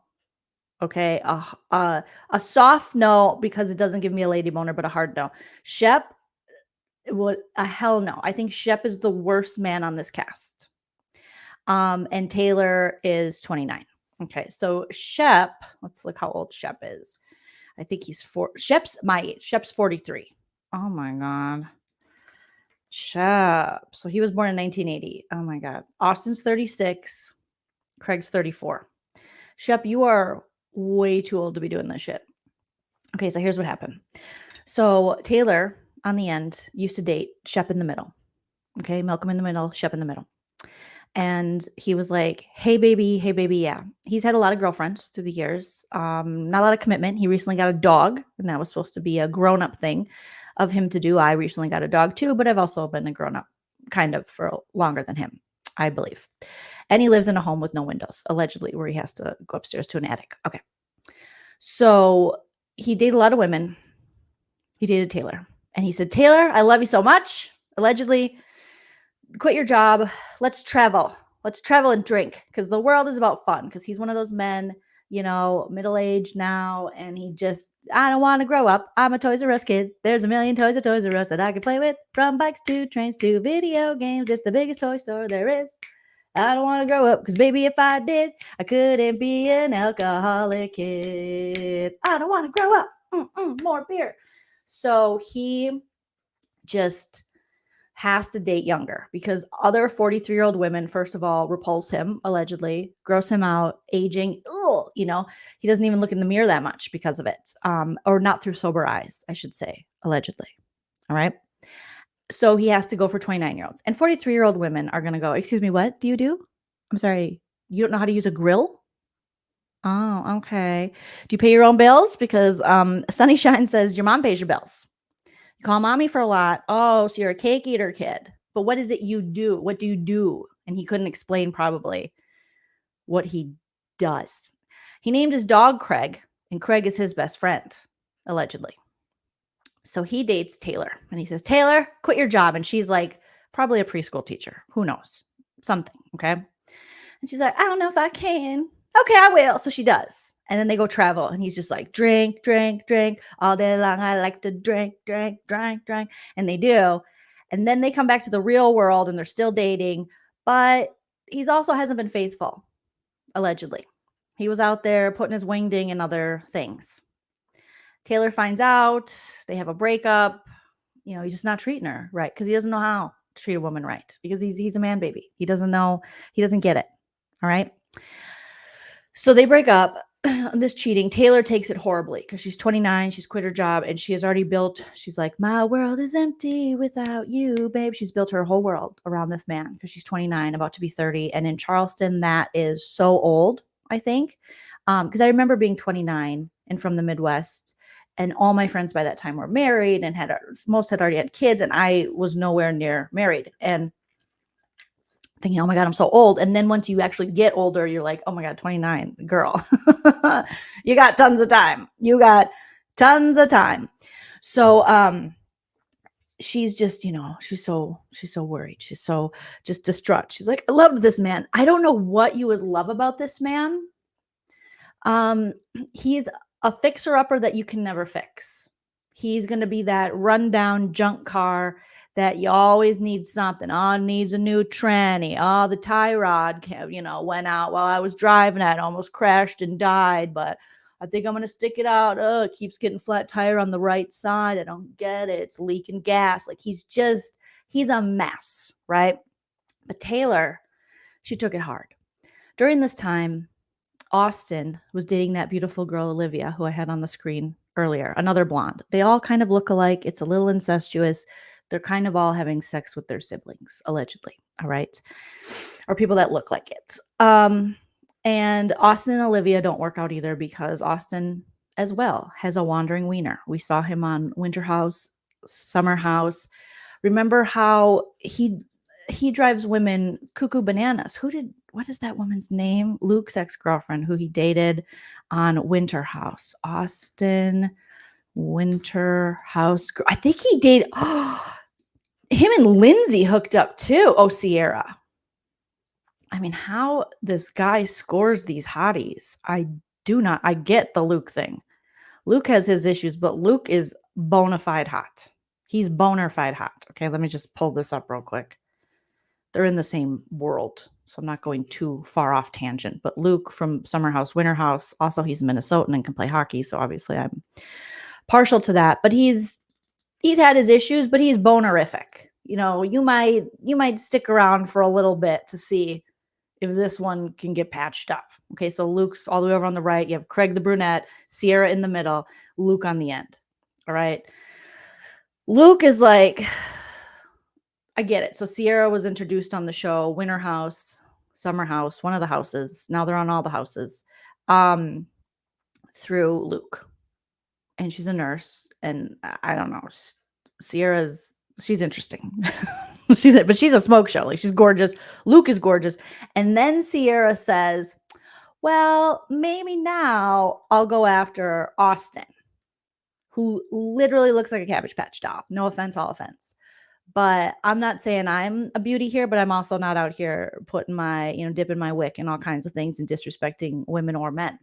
Okay. A soft no because it doesn't give me a lady boner, but a hard no. Shep, a hell no. I think Shep is the worst man on this cast. And Taylor is 29. Okay. So Shep, let's look how old Shep is. I think he's 4. Shep's my age. Shep's 43. Oh my God. Shep. So he was born in 1980. Oh my God. Austin's 36. Craig's 34. Shep, you are way too old to be doing this shit. Okay, so here's what happened. So Taylor, on the end, used to date Shep in the middle. Okay, Malcolm in the middle, Shep in the middle. And he was like, hey, baby, yeah. He's had a lot of girlfriends through the years. Not a lot of commitment. He recently got a dog, and that was supposed to be a grown-up thing of him to do. I recently got a dog too, but I've also been a grown-up kind of for longer than him, I believe. And he lives in a home with no windows, allegedly, where he has to go upstairs to an attic. Okay. So he dated a lot of women. He dated Taylor. And he said, Taylor, I love you so much. Allegedly, quit your job. Let's travel. Let's travel and drink because the world is about fun. Because he's one of those men, middle-aged now. And I don't want to grow up. I'm a Toys R Us kid. There's a million toys at Toys R Us that I can play with. From bikes to trains to video games. It's the biggest toy store there is. I don't want to grow up because, baby, if I did, I couldn't be an alcoholic kid. I don't want to grow up. more beer. So he just has to date younger because other 43-year-old women, first of all, repulse him, allegedly, gross him out, aging. Ugh, he doesn't even look in the mirror that much because of it, or not through sober eyes, I should say, allegedly. All right. So he has to go for 29-year-olds. And 43-year-old women are going to go, excuse me, what do you do? I'm sorry. You don't know how to use a grill? Oh, okay. Do you pay your own bills? Because Sunnyshine says your mom pays your bills. You call mommy for a lot. Oh, so you're a cake eater kid. But what is it you do? What do you do? And he couldn't explain probably what he does. He named his dog Craig, and Craig is his best friend, allegedly. So he dates Taylor, and he says, Taylor, quit your job. And she's like, probably a preschool teacher. Who knows? Something. Okay. And she's like, I don't know if I can. Okay, I will. So she does. And then they go travel. And he's just like, drink, drink, drink. All day long, I like to drink, drink, drink, drink. And they do. And then they come back to the real world and they're still dating. But he's also hasn't been faithful, allegedly. He was out there putting his wingding and other things. Taylor finds out. They have a breakup. He's just not treating her right because he doesn't know how to treat a woman right because he's a man baby. He doesn't know. He doesn't get it. All right. So they break up. This cheating. Taylor takes it horribly because she's 29. She's quit her job and she has already built. She's like, my world is empty without you, babe. She's built her whole world around this man because she's 29, about to be 30. And in Charleston, that is so old, I think. Because I remember being 29 and from the Midwest. And all my friends by that time were married and most had already had kids. And I was nowhere near married. And thinking, oh my God, I'm so old. And then once you actually get older, you're like, oh my God, 29, girl. You got tons of time. So she's just, she's so worried. She's so just distraught. She's like, I loved this man. I don't know what you would love about this man. He's a fixer-upper that you can never fix. He's going to be that rundown junk car that you always need something. Oh, needs a new tranny. Oh, the tie rod, went out while I was driving it. Almost crashed and died, but I think I'm going to stick it out. Oh, it keeps getting flat tire on the right side. I don't get it. It's leaking gas. Like he's a mess, right? But Taylor, she took it hard. During this time, Austin was dating that beautiful girl, Olivia, who I had on the screen earlier, another blonde. They all kind of look alike. It's a little incestuous. They're kind of all having sex with their siblings, allegedly. All right. Or people that look like it. And Austin and Olivia don't work out either because Austin as well has a wandering wiener. We saw him on Winter House, Summer House. Remember how he drives women cuckoo bananas. What is that woman's name? Luke's ex-girlfriend who he dated on Winter House. Austin Winter House. I think he dated him and Lindsay hooked up too. Oh, Sierra. I mean, how this guy scores these hotties. I get the Luke thing. Luke has his issues, but Luke is bona fide hot. He's boner fide hot. Okay, let me just pull this up real quick. They're in the same world, so I'm not going too far off tangent. But Luke from Summer House, Winter House, also he's Minnesotan and can play hockey, so obviously I'm partial to that. But he's had his issues, but he's bonerific. You might stick around for a little bit to see if this one can get patched up. Okay, so Luke's all the way over on the right. You have Craig the brunette, Sierra in the middle, Luke on the end. All right. Luke is like, I get it. So Sierra was introduced on the show, Winter House, Summer House, one of the houses. Now they're on all the houses, through Luke. And she's a nurse. And I don't know. She's interesting. But she's a smoke show. Like she's gorgeous. Luke is gorgeous. And then Sierra says, well, maybe now I'll go after Austin, who literally looks like a Cabbage Patch doll. No offense, all offense. But I'm not saying I'm a beauty here, but I'm also not out here putting my, dipping my wick in all kinds of things and disrespecting women or men.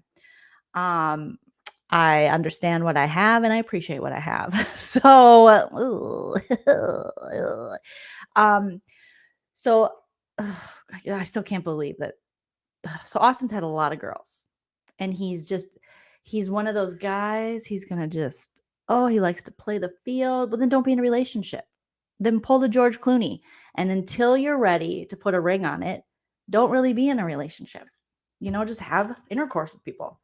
I understand what I have and I appreciate what I have. So, I still can't believe that. So Austin's had a lot of girls and he's He's one of those guys, he's going to just, oh, he likes to play the field, but then don't be in a relationship. Then pull the George Clooney. And until you're ready to put a ring on it, don't really be in a relationship. Just have intercourse with people.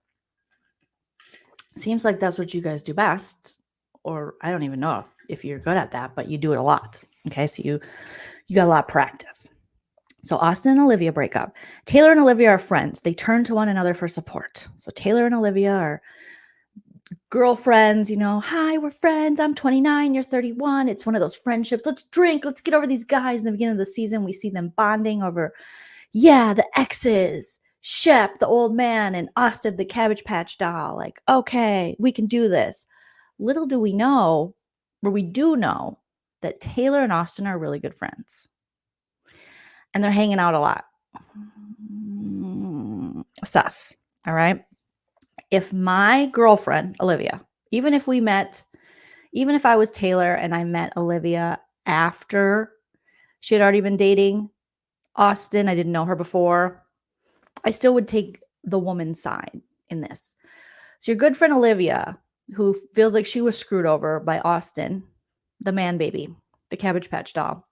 Seems like that's what you guys do best. Or I don't even know if you're good at that, but you do it a lot. Okay, so you got a lot of practice. So Austin and Olivia break up. Taylor and Olivia are friends. They turn to one another for support. So Taylor and Olivia are girlfriends, hi, we're friends. I'm 29, you're 31. It's one of those friendships. Let's drink. Let's get over these guys. In the beginning of the season, we see them bonding over, the exes, Shep, the old man, and Austin, the Cabbage Patch doll. Like, okay, we can do this. Little do we know, or we do know, that Taylor and Austin are really good friends. And they're hanging out a lot. Sus. All right. If my girlfriend, Olivia, even if I was Taylor and I met Olivia after she had already been dating Austin, I didn't know her before, I still would take the woman's side in this. So your good friend Olivia, who feels like she was screwed over by Austin, the man baby, the Cabbage Patch doll,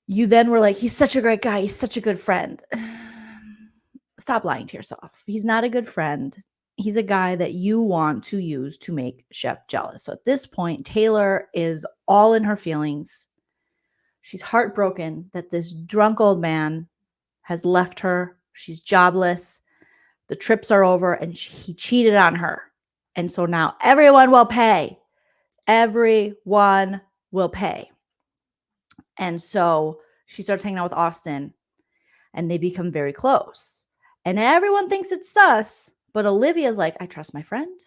you then were like, he's such a great guy. He's such a good friend. Stop lying to yourself. He's not a good friend. He's a guy that you want to use to make Shep jealous. So at this point, Taylor is all in her feelings. She's heartbroken that this drunk old man has left her. She's jobless. The trips are over and he cheated on her. And so now everyone will pay. Everyone will pay. And so she starts hanging out with Austin and they become very close. And everyone thinks it's sus, but Olivia's like, I trust my friend.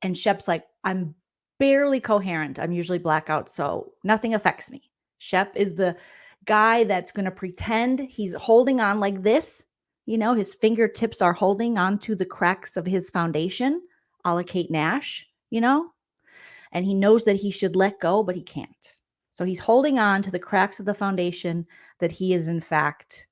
And Shep's like, I'm barely coherent. I'm usually blackout, so nothing affects me. Shep is the guy that's going to pretend he's holding on like this. His fingertips are holding onto the cracks of his foundation, a la Kate Nash, and he knows that he should let go, but he can't. So he's holding on to the cracks of the foundation that he is, in fact,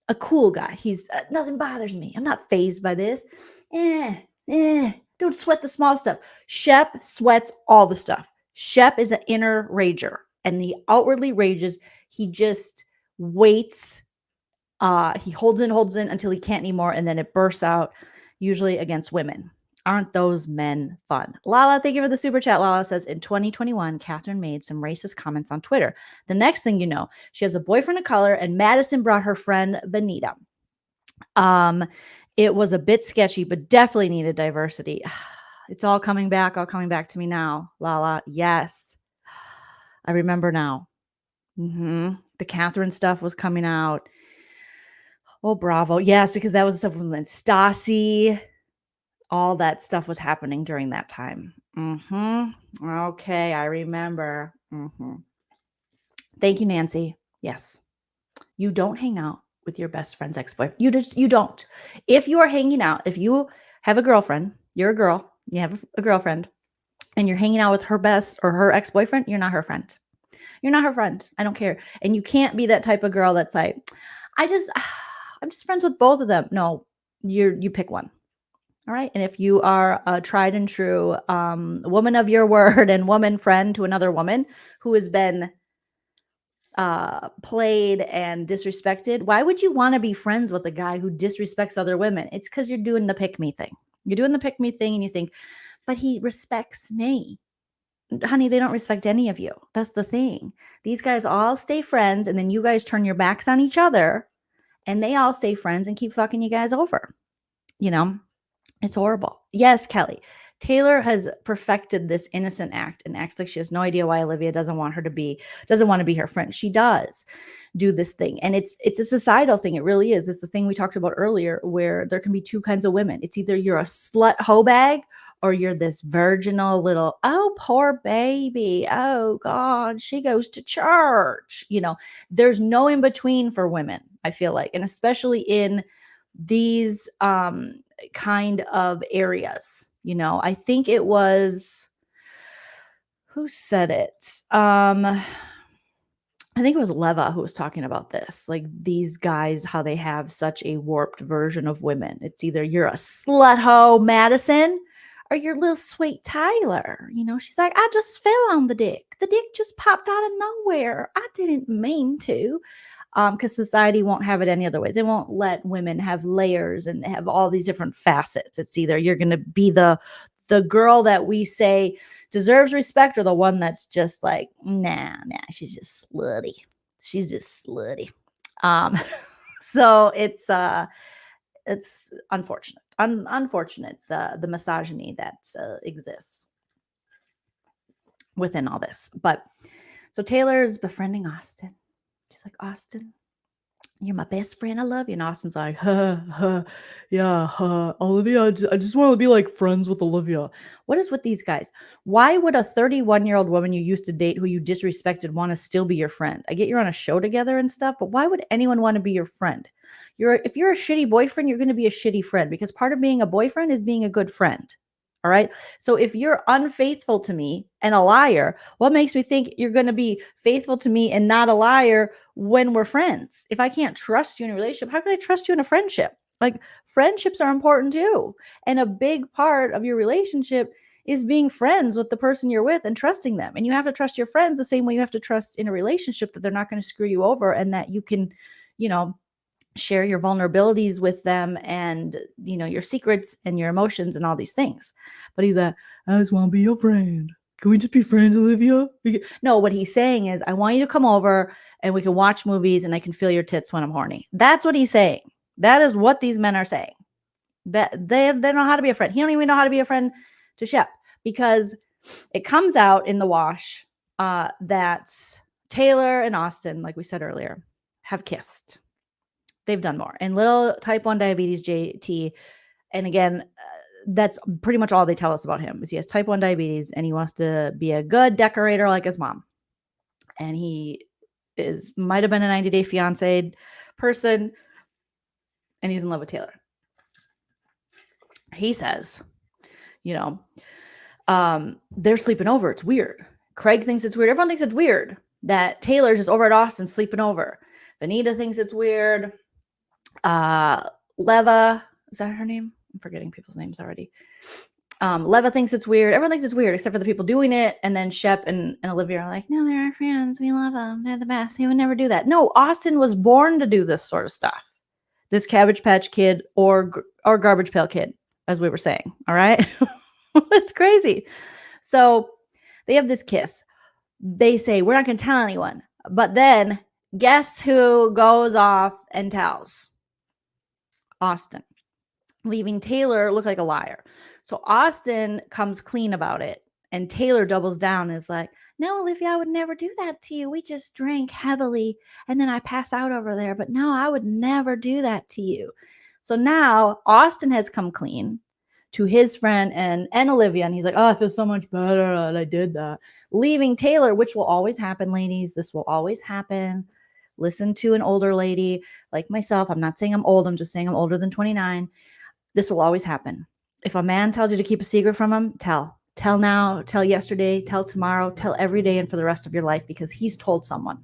a cool guy. He's nothing bothers me. I'm not fazed by this. Don't sweat the small stuff. Shep sweats all the stuff. Shep is an inner rager, and he outwardly rages. He just waits. He holds in until he can't anymore, and then it bursts out, usually against women. Aren't those men fun? Lala, thank you for the super chat. Lala says, in 2021, Catherine made some racist comments on Twitter. The next thing you know, she has a boyfriend of color, and Madison brought her friend Benita. It was a bit sketchy, but definitely needed diversity. It's all coming back to me now, Lala. Yes. I remember now. The Catherine stuff was coming out. Oh, bravo. Yes, because that was stuff with Stassi. All that stuff was happening during that time. Okay, I remember. Thank you, Nancy. Yes. You don't hang out with your best friend's ex-boyfriend. You don't. If you are hanging out, if you have a girlfriend, you're a girl, you have a girlfriend, and you're hanging out with her best or her ex-boyfriend, you're not her friend. You're not her friend. I don't care. And you can't be that type of girl that's like, I'm just friends with both of them. No, you pick one. All right. And if you are a tried and true woman of your word and woman friend to another woman who has been played and disrespected, why would you want to be friends with a guy who disrespects other women? It's because you're doing the pick me thing. You're doing the pick me thing and you think, but he respects me. Honey, they don't respect any of you. That's the thing. These guys all stay friends and then you guys turn your backs on each other and they all stay friends and keep fucking you guys over. It's horrible. Yes, Kelly. Taylor has perfected this innocent act and acts like she has no idea why Olivia doesn't want to be her friend. She does do this thing. And it's a societal thing. It really is. It's the thing we talked about earlier where there can be two kinds of women. It's either you're a slut hoe bag or you're this virginal little, oh, poor baby. Oh, God, she goes to church. There's no in between for women, I feel like. And especially in these kind of areas. I think it was, who said it? I think it was Leva who was talking about this. Like these guys, how they have such a warped version of women. It's either you're a slut hoe, Madison, or you're little sweet Tyler. She's like, I just fell on the dick. The dick just popped out of nowhere. I didn't mean to. Because society won't have it any other way. They won't let women have layers and have all these different facets. It's either you're going to be the girl that we say deserves respect, or the one that's just like, nah, she's just slutty. She's just slutty. Um, so it's unfortunate, unfortunate the misogyny that exists within all this. But so Taylor's befriending Austin. She's like, Austin, you're my best friend. I love you. And Austin's like, yeah, Olivia, I just want to be like friends with Olivia. What is with these guys? Why would a 31-year-old woman you used to date who you disrespected want to still be your friend? I get you're on a show together and stuff, but why would anyone want to be your friend? If you're a shitty boyfriend, you're going to be a shitty friend, because part of being a boyfriend is being a good friend. All right. So if you're unfaithful to me and a liar, what makes me think you're going to be faithful to me and not a liar when we're friends? If I can't trust you in a relationship, how can I trust you in a friendship? Like, friendships are important too. And a big part of your relationship is being friends with the person you're with and trusting them. And you have to trust your friends the same way you have to trust in a relationship that they're not going to screw you over, and that you can, share your vulnerabilities with them, and your secrets and your emotions and all these things. But he's like, I just want to be your friend. Can we just be friends, Olivia? No, what he's saying is, I want you to come over and we can watch movies and I can feel your tits when I'm horny. That's what he's saying. That is what these men are saying. That they don't know how to be a friend. He don't even know how to be a friend to Shep, because it comes out in the wash that Taylor and Austin, like we said earlier, have kissed. They've done more. And little type 1 diabetes JT, and again, that's pretty much all they tell us about him, is he has type 1 diabetes and he wants to be a good decorator like his mom. And he might have been a 90-day fiancé person, and he's in love with Taylor. He says, they're sleeping over. It's weird. Craig thinks it's weird. Everyone thinks it's weird that Taylor's just over at Austin sleeping over. Vanita thinks it's weird. Leva, is that her name? I'm forgetting people's names already. Leva thinks it's weird. Everyone thinks it's weird except for the people doing it. And then Shep and Olivia are like, no, they're our friends. We love them. They're the best. They would never do that. No, Austin was born to do this sort of stuff. This Cabbage Patch Kid or Garbage Pail Kid, as we were saying. All right. It's crazy. So they have this kiss. They say, we're not going to tell anyone. But then guess who goes off and tells? Austin, leaving Taylor look like a liar. So Austin comes clean about it, and Taylor doubles down and is like, no, Olivia, I would never do that to you. We just drank heavily and then I pass out over there. But no, I would never do that to you. So now Austin has come clean to his friend and Olivia, and he's like, oh, I feel so much better that I did that. Leaving Taylor, which will always happen, ladies. This will always happen. Listen to an older lady like myself. I'm not saying I'm old. I'm just saying I'm older than 29. This will always happen. If a man tells you to keep a secret from him, tell. Tell now, tell yesterday, tell tomorrow, tell every day and for the rest of your life, because he's told someone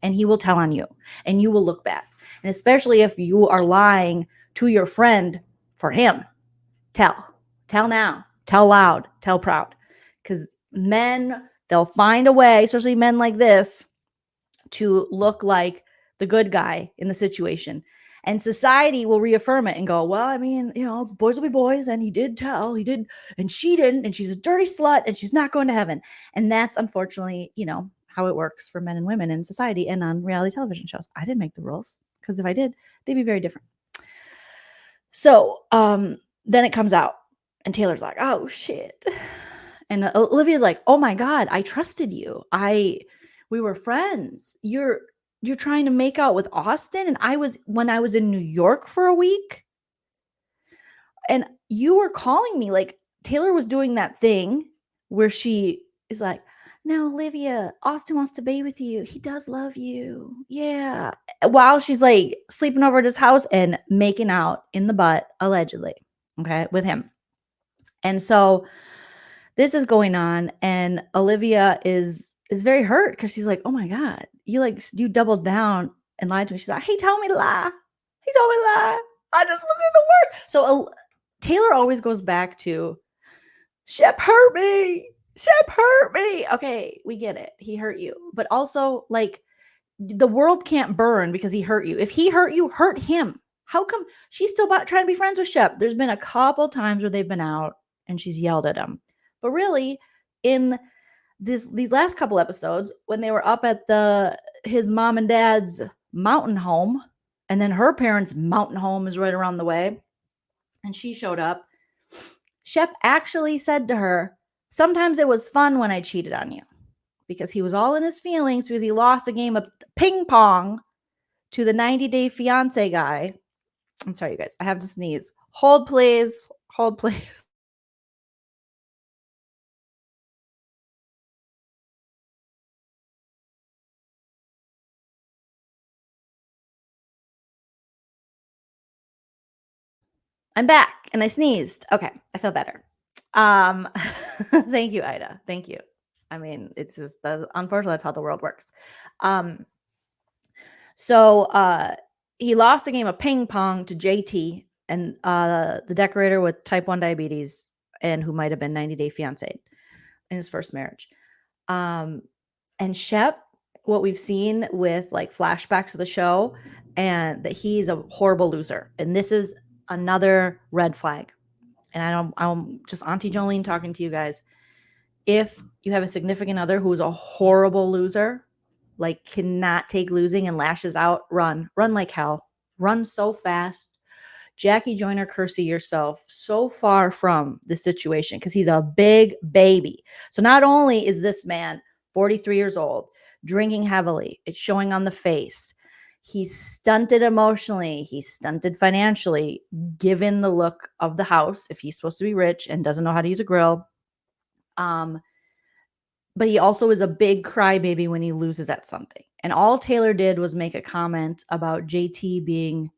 and he will tell on you and you will look back. And especially if you are lying to your friend for him, tell. Tell now. Tell loud. Tell proud. Because men, they'll find a way, especially men like this, to look like the good guy in the situation. And society will reaffirm it and go, well, I mean, boys will be boys, and he did tell, he did, and she didn't, and she's a dirty slut, and she's not going to heaven. And that's unfortunately, how it works for men and women in society and on reality television shows. I didn't make the rules, because if I did, they'd be very different. So then it comes out, and Taylor's like, oh, shit. And Olivia's like, oh, my God, I trusted you. We were friends. You're trying to make out with Austin. And when I was in New York for a week, and you were calling me, like Taylor was doing that thing where she is like, no, Olivia, Austin wants to be with you. He does love you. Yeah. While she's like sleeping over at his house and making out in the butt, allegedly. Okay. With him. And so this is going on, and Olivia is is very hurt because she's like, oh my God, you doubled down and lied to me. She's like, he told me to lie. He told me to lie. I just was in the worst. So Taylor always goes back to Shep hurt me. Shep hurt me. Okay, we get it. He hurt you. But also, like, the world can't burn because he hurt you. If he hurt you, hurt him. How come she's still trying to be friends with Shep? There's been a couple times where they've been out and she's yelled at him. But really, in these last couple episodes, when they were up at his mom and dad's mountain home, and then her parents' mountain home is right around the way, and she showed up, Shep actually said to her, sometimes it was fun when I cheated on you, because he was all in his feelings because he lost a game of ping pong to the 90-day fiance guy. I'm sorry, you guys. I have to sneeze. Hold, please. Hold, please. I'm back and I sneezed. Okay, I feel better. Thank you, Ida. Thank you. I mean, it's just unfortunately that's how the world works. So he lost a game of ping pong to JT and the decorator with type 1 diabetes and who might have been 90-day fiancé in his first marriage. And Shep, what we've seen with like flashbacks of the show, and that he's a horrible loser. And this is another red flag. And I'm just Auntie Joleen talking to you guys. If you have a significant other who's a horrible loser, like cannot take losing and lashes out, run like hell, run so fast. Jackie Joyner, Kersey yourself so far from the situation because he's a big baby. So not only is this man 43 years old, drinking heavily, it's showing on the face. He's stunted emotionally. He's stunted financially, given the look of the house, if he's supposed to be rich and doesn't know how to use a grill. But he also is a big crybaby when he loses at something. And all Taylor did was make a comment about JT being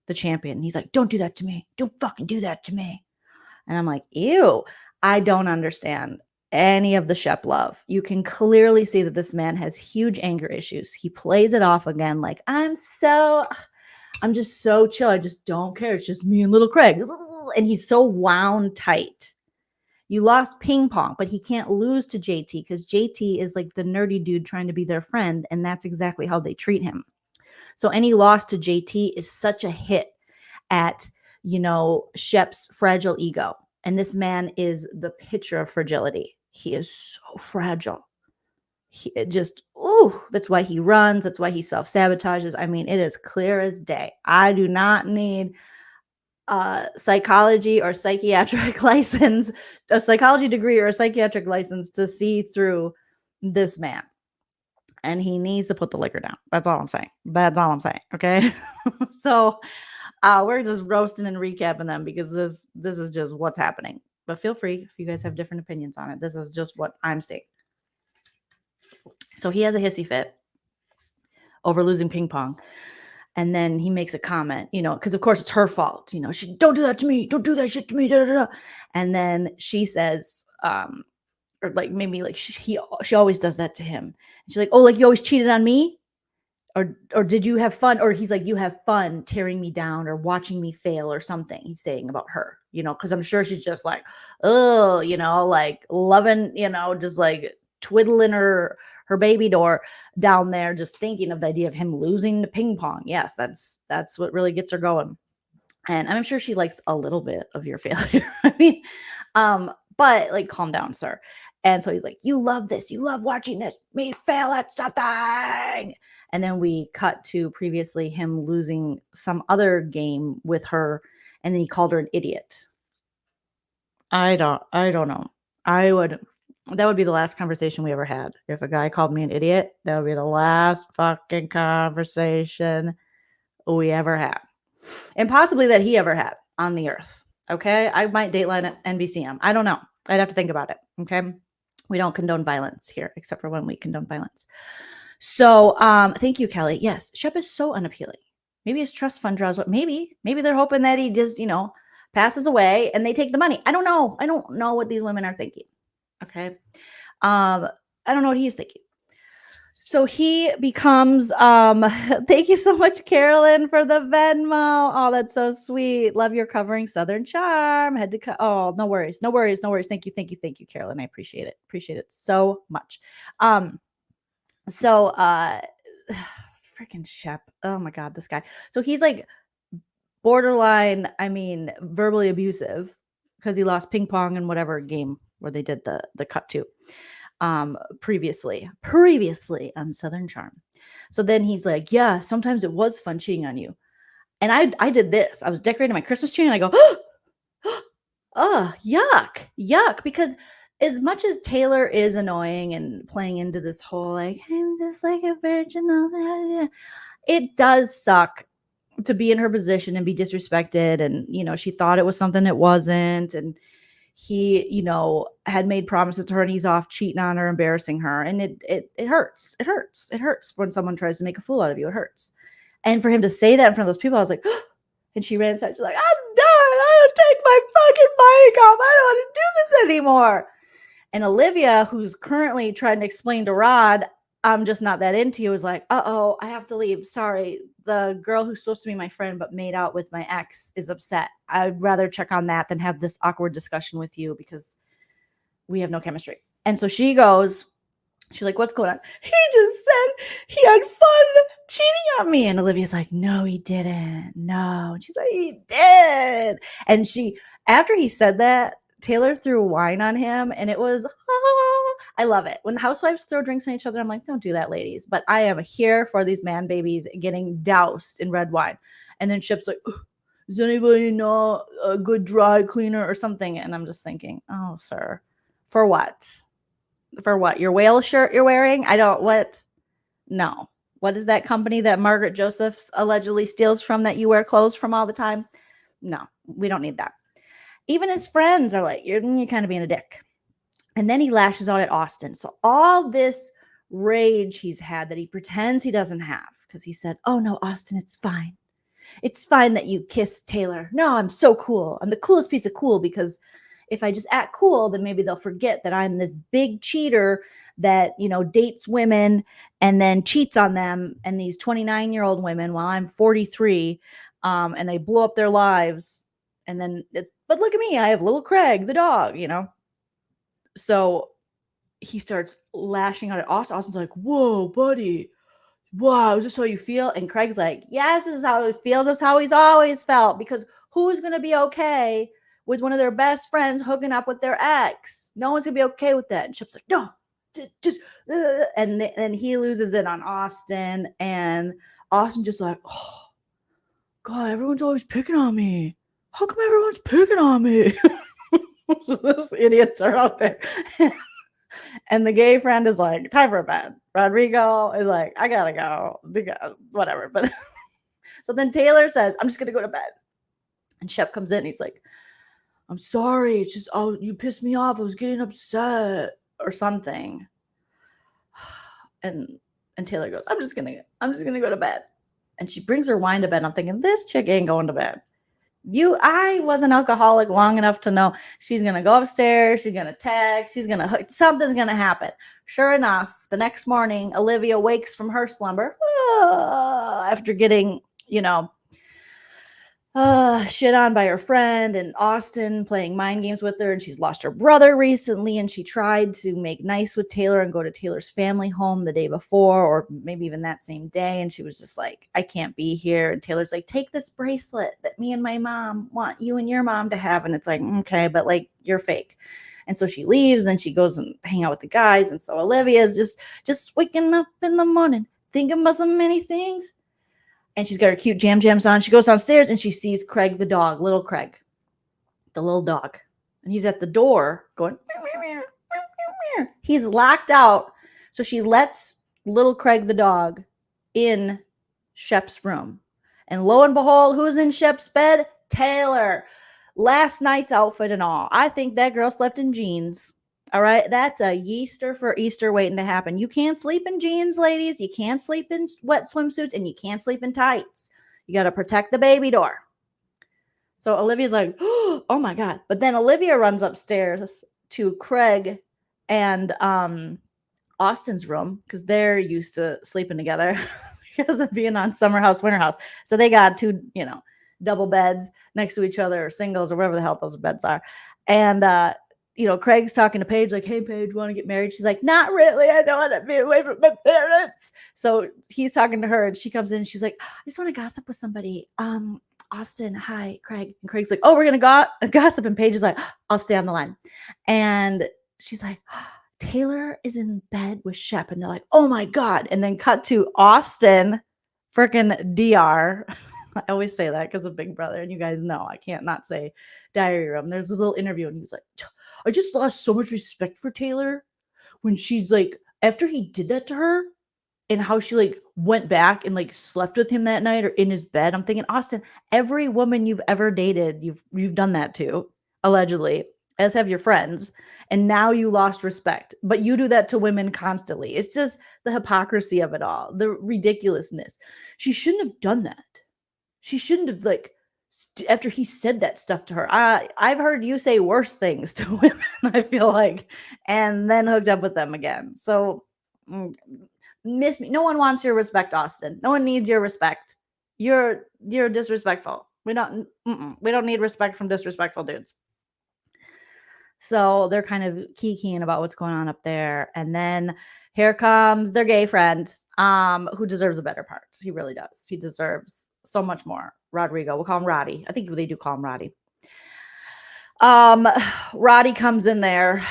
the champion. He's like, don't do that to me. Don't fucking do that to me. And I'm like, ew, I don't understand any of the Shep love. You can clearly see that this man has huge anger issues. He plays it off again like, I'm just so chill. I just don't care. It's just me and little Craig. And he's so wound tight. You lost ping pong, but he can't lose to JT because JT is like the nerdy dude trying to be their friend. And that's exactly how they treat him. So any loss to JT is such a hit at, Shep's fragile ego. And this man is the picture of fragility. He is so fragile. That's why he runs. That's why he self-sabotages. I mean, it is clear as day. I do not need psychology or psychiatric license, a psychology degree or a psychiatric license to see through this man. And he needs to put the liquor down. That's all I'm saying. Okay. So we're just roasting and recapping them because this is just what's happening. But feel free if you guys have different opinions on it. This is just what I'm seeing. So he has a hissy fit over losing ping pong. And then he makes a comment, because of course it's her fault. She don't do that to me. Don't do that shit to me. Da, da, da. And then she says, or like maybe like she always does that to him. And she's like, oh, like you always cheated on me, or did you have fun? Or he's like, you have fun tearing me down or watching me fail or something. He's saying about her, because I'm sure she's just like, oh, like loving, just like twiddling her baby door down there, just thinking of the idea of him losing the ping pong. Yes, that's what really gets her going. And I'm sure she likes a little bit of your failure. I mean, but like, calm down, sir. And so he's like, you love this. You love watching me fail at something. And then we cut to previously him losing some other game with her. And then he called her an idiot. I don't know. That would be the last conversation we ever had. If a guy called me an idiot, that would be the last fucking conversation we ever had. And possibly that he ever had on the earth. Okay. I might dateline NBC him. I don't know. I'd have to think about it. Okay. We don't condone violence here, except for when we condone violence. So thank you, Kelly. Yes, Shep is so unappealing. Maybe his trust fund draws what maybe they're hoping that he just, passes away and they take the money. I don't know. I don't know what these women are thinking. Okay. I don't know what he's thinking. So he becomes thank you so much, Carolyn, for the Venmo. Oh, that's so sweet. Love your covering Southern Charm. Had to oh, no worries. No worries. No worries. Thank you. Thank you. Thank you, Carolyn. I appreciate it. Appreciate it so much. Um so freaking Shep. Oh my god, this guy. So he's like borderline, I mean, verbally abusive because he lost ping pong and whatever game where they did the cut to previously on Southern Charm. So then he's like, yeah, sometimes it was fun cheating on you. And I did this. I was decorating my Christmas tree and I go, oh, yuck. Because as much as Taylor is annoying and playing into this whole like, I'm just like a virgin, all that, it does suck to be in her position and be disrespected. And, she thought it was something it wasn't. And he, had made promises to her and he's off cheating on her, embarrassing her. And it hurts. It hurts. It hurts when someone tries to make a fool out of you. It hurts. And for him to say that in front of those people, I was like, and she ran inside. She's like, I'm done. I don't take my fucking mic off. I don't want to do this anymore. And Olivia, who's currently trying to explain to Rod, I'm just not that into you, was like, uh-oh, I have to leave. Sorry. The girl who's supposed to be my friend but made out with my ex is upset. I'd rather check on that than have this awkward discussion with you because we have no chemistry. And so she goes, she's like, what's going on? He just said he had fun cheating on me. And Olivia's like, no, he didn't. No. And she's like, he did. And after he said that, Taylor threw wine on him and it was, I love it. When the housewives throw drinks on each other, I'm like, don't do that, ladies. But I am here for these man babies getting doused in red wine. And then Chip's like, does anybody know a good dry cleaner or something? And I'm just thinking, oh, sir, for what? For what? Your whale shirt you're wearing? What? No. What is that company that Margaret Josephs allegedly steals from that you wear clothes from all the time? No, we don't need that. Even his friends are like, you're kind of being a dick. And then he lashes out at Austin. So all this rage he's had that he pretends he doesn't have because he said, oh no, Austin, it's fine. It's fine that you kissed Taylor. No, I'm so cool. I'm the coolest piece of cool because if I just act cool, then maybe they'll forget that I'm this big cheater that, dates women and then cheats on them and these 29-year-old women while I'm 43 and I blow up their lives. And then but look at me, I have little Craig, the dog, So he starts lashing out at Austin. Austin's like, whoa, buddy. Wow, is this how you feel? And Craig's like, yes, this is how it feels. This is how he's always felt. Because who's going to be okay with one of their best friends hooking up with their ex? No one's going to be okay with that. And Chip's like, no, just, and then he loses it on Austin. And Austin just like, oh, God, everyone's always picking on me. How come everyone's picking on me? Those idiots are out there. And the gay friend is like, time for bed. Rodrigo is like, I gotta go. Whatever. But so then Taylor says, I'm just gonna go to bed. And Shep comes in and he's like, I'm sorry. It's just, oh, you pissed me off. I was getting upset or something. And Taylor goes, I'm just gonna go to bed. And she brings her wine to bed. And I'm thinking, this chick ain't going to bed. I was an alcoholic long enough to know she's going to go upstairs. She's going to text. Something's going to happen. Sure enough, the next morning, Olivia wakes from her slumber after getting, shit on by her friend and Austin playing mind games with her. And she's lost her brother recently. And she tried to make nice with Taylor and go to Taylor's family home the day before, or maybe even that same day. And she was just like, I can't be here. And Taylor's like, take this bracelet that me and my mom want you and your mom to have. And it's like, okay, but like, you're fake. And so she leaves and she goes and hang out with the guys. And so Olivia's just waking up in the morning, thinking about so many things. And she's got her cute jams on. She goes downstairs and she sees Craig the dog, little Craig, the little dog. And he's at the door going, meow, meow, meow, meow. He's locked out. So she lets little Craig the dog in Shep's room. And lo and behold, who's in Shep's bed? Taylor. Last night's outfit and all. I think that girl slept in jeans. All right. That's a yeaster for Easter waiting to happen. You can't sleep in jeans, ladies. You can't sleep in wet swimsuits and you can't sleep in tights. You got to protect the baby door. So Olivia's like, oh my God. But then Olivia runs upstairs to Craig and Austin's room because they're used to sleeping together because of being on summer house, winter house. So they got two, double beds next to each other or singles or whatever the hell those beds are. And, Craig's talking to Paige, like, hey, Paige, want to get married? She's like, not really. I don't want to be away from my parents. So he's talking to her and she comes in and she's like, I just want to gossip with somebody. Austin, hi, Craig. And Craig's like, oh, we're going to gossip. And Paige is like, I'll stay on the line. And she's like, Taylor is in bed with Shep. And they're like, oh my God. And then cut to Austin, freaking DR. I always say that because of Big Brother. And you guys know I can't not say diary room. There's this little interview and he was like, I just lost so much respect for Taylor when she's like, after he did that to her and how she like went back and like slept with him that night or in his bed. I'm thinking, Austin, every woman you've ever dated, you've done that to, allegedly, as have your friends. And now you lost respect, but you do that to women constantly. It's just the hypocrisy of it all, the ridiculousness. She shouldn't have done that. She shouldn't have after he said that stuff to her. I've heard you say worse things to women, I feel like, and then hooked up with them again. So miss me. No one wants your respect, Austin. No one needs your respect. You're disrespectful. We don't need respect from disrespectful dudes. So they're kind of kikiing about what's going on up there. And then here comes their gay friend, who deserves a better part. He really does. He deserves so much more. Rodrigo. We'll call him Roddy. I think they do call him Roddy. Roddy comes in there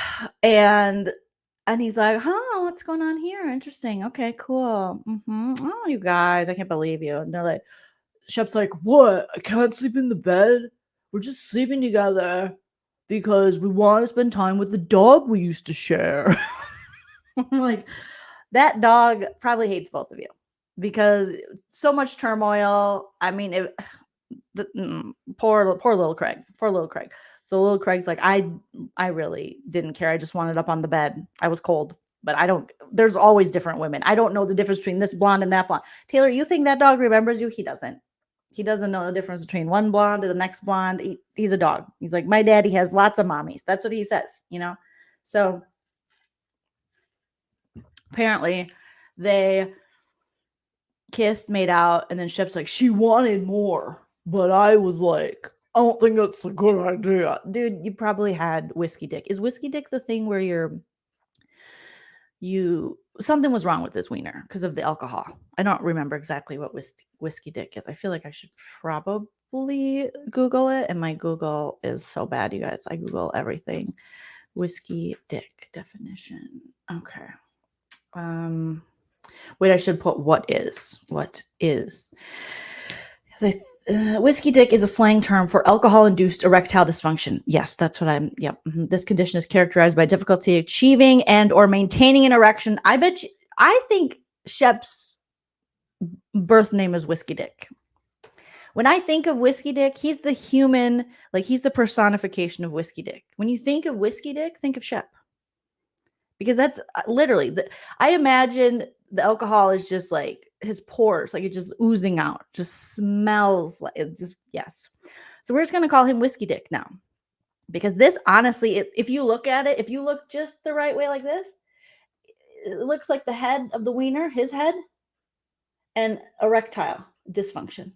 and he's like, huh, what's going on here? Interesting. Okay, cool. Oh, you guys, I can't believe you. And they're like, Shep's like, what? I can't sleep in the bed? We're just sleeping together because we want to spend time with the dog we used to share. I'm like, that dog probably hates both of you because so much turmoil. I mean, poor little Craig. So little Craig's like, I really didn't care. I just wanted up on the bed. I was cold, but there's always different women. I don't know the difference between this blonde and that blonde. Taylor, you think that dog remembers you? He doesn't. He doesn't know the difference between one blonde and the next blonde. He's a dog. He's like, my daddy has lots of mommies. That's what he says, So apparently they kissed, made out, and then Shep's like, she wanted more. But I was like, I don't think that's a good idea. Dude, you probably had whiskey dick. Is whiskey dick the thing where something was wrong with this wiener because of the alcohol? I don't remember exactly what whiskey dick is. I feel like I should probably Google it. And my Google is so bad, you guys. I Google everything. Whiskey dick definition. Okay. Wait, I should put what is. Whiskey dick is a slang term for alcohol-induced erectile dysfunction. Yes, that's what This condition is characterized by difficulty achieving and or maintaining an erection. I think Shep's birth name is Whiskey Dick. When I think of Whiskey Dick, he's the human, like he's the personification of Whiskey Dick. When you think of Whiskey Dick, think of Shep. Because that's literally, I imagine the alcohol is just like his pores, like it's just oozing out, just smells like it just, yes. So we're just going to call him Whiskey Dick now. Because this, honestly, if you look at it, if you look just the right way like this, it looks like the head of the wiener, his head, and erectile dysfunction.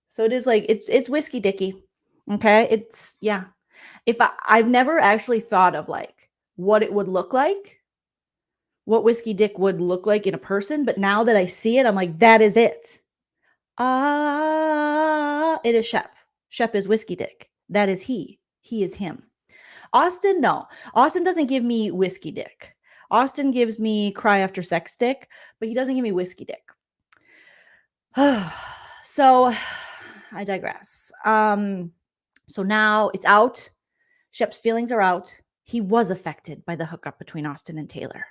So it is like, it's Whiskey Dicky. Okay. It's, yeah. I've never actually thought of like what it would look like, what Whiskey Dick would look like in a person. But now that I see it, I'm like, that is it. It is Shep. Shep is Whiskey Dick. That is he. He is him. Austin, no. Austin doesn't give me Whiskey Dick. Austin gives me cry after sex dick, but he doesn't give me Whiskey Dick. So I digress. So now it's out. Shep's feelings are out. He was affected by the hookup between Austin and Taylor.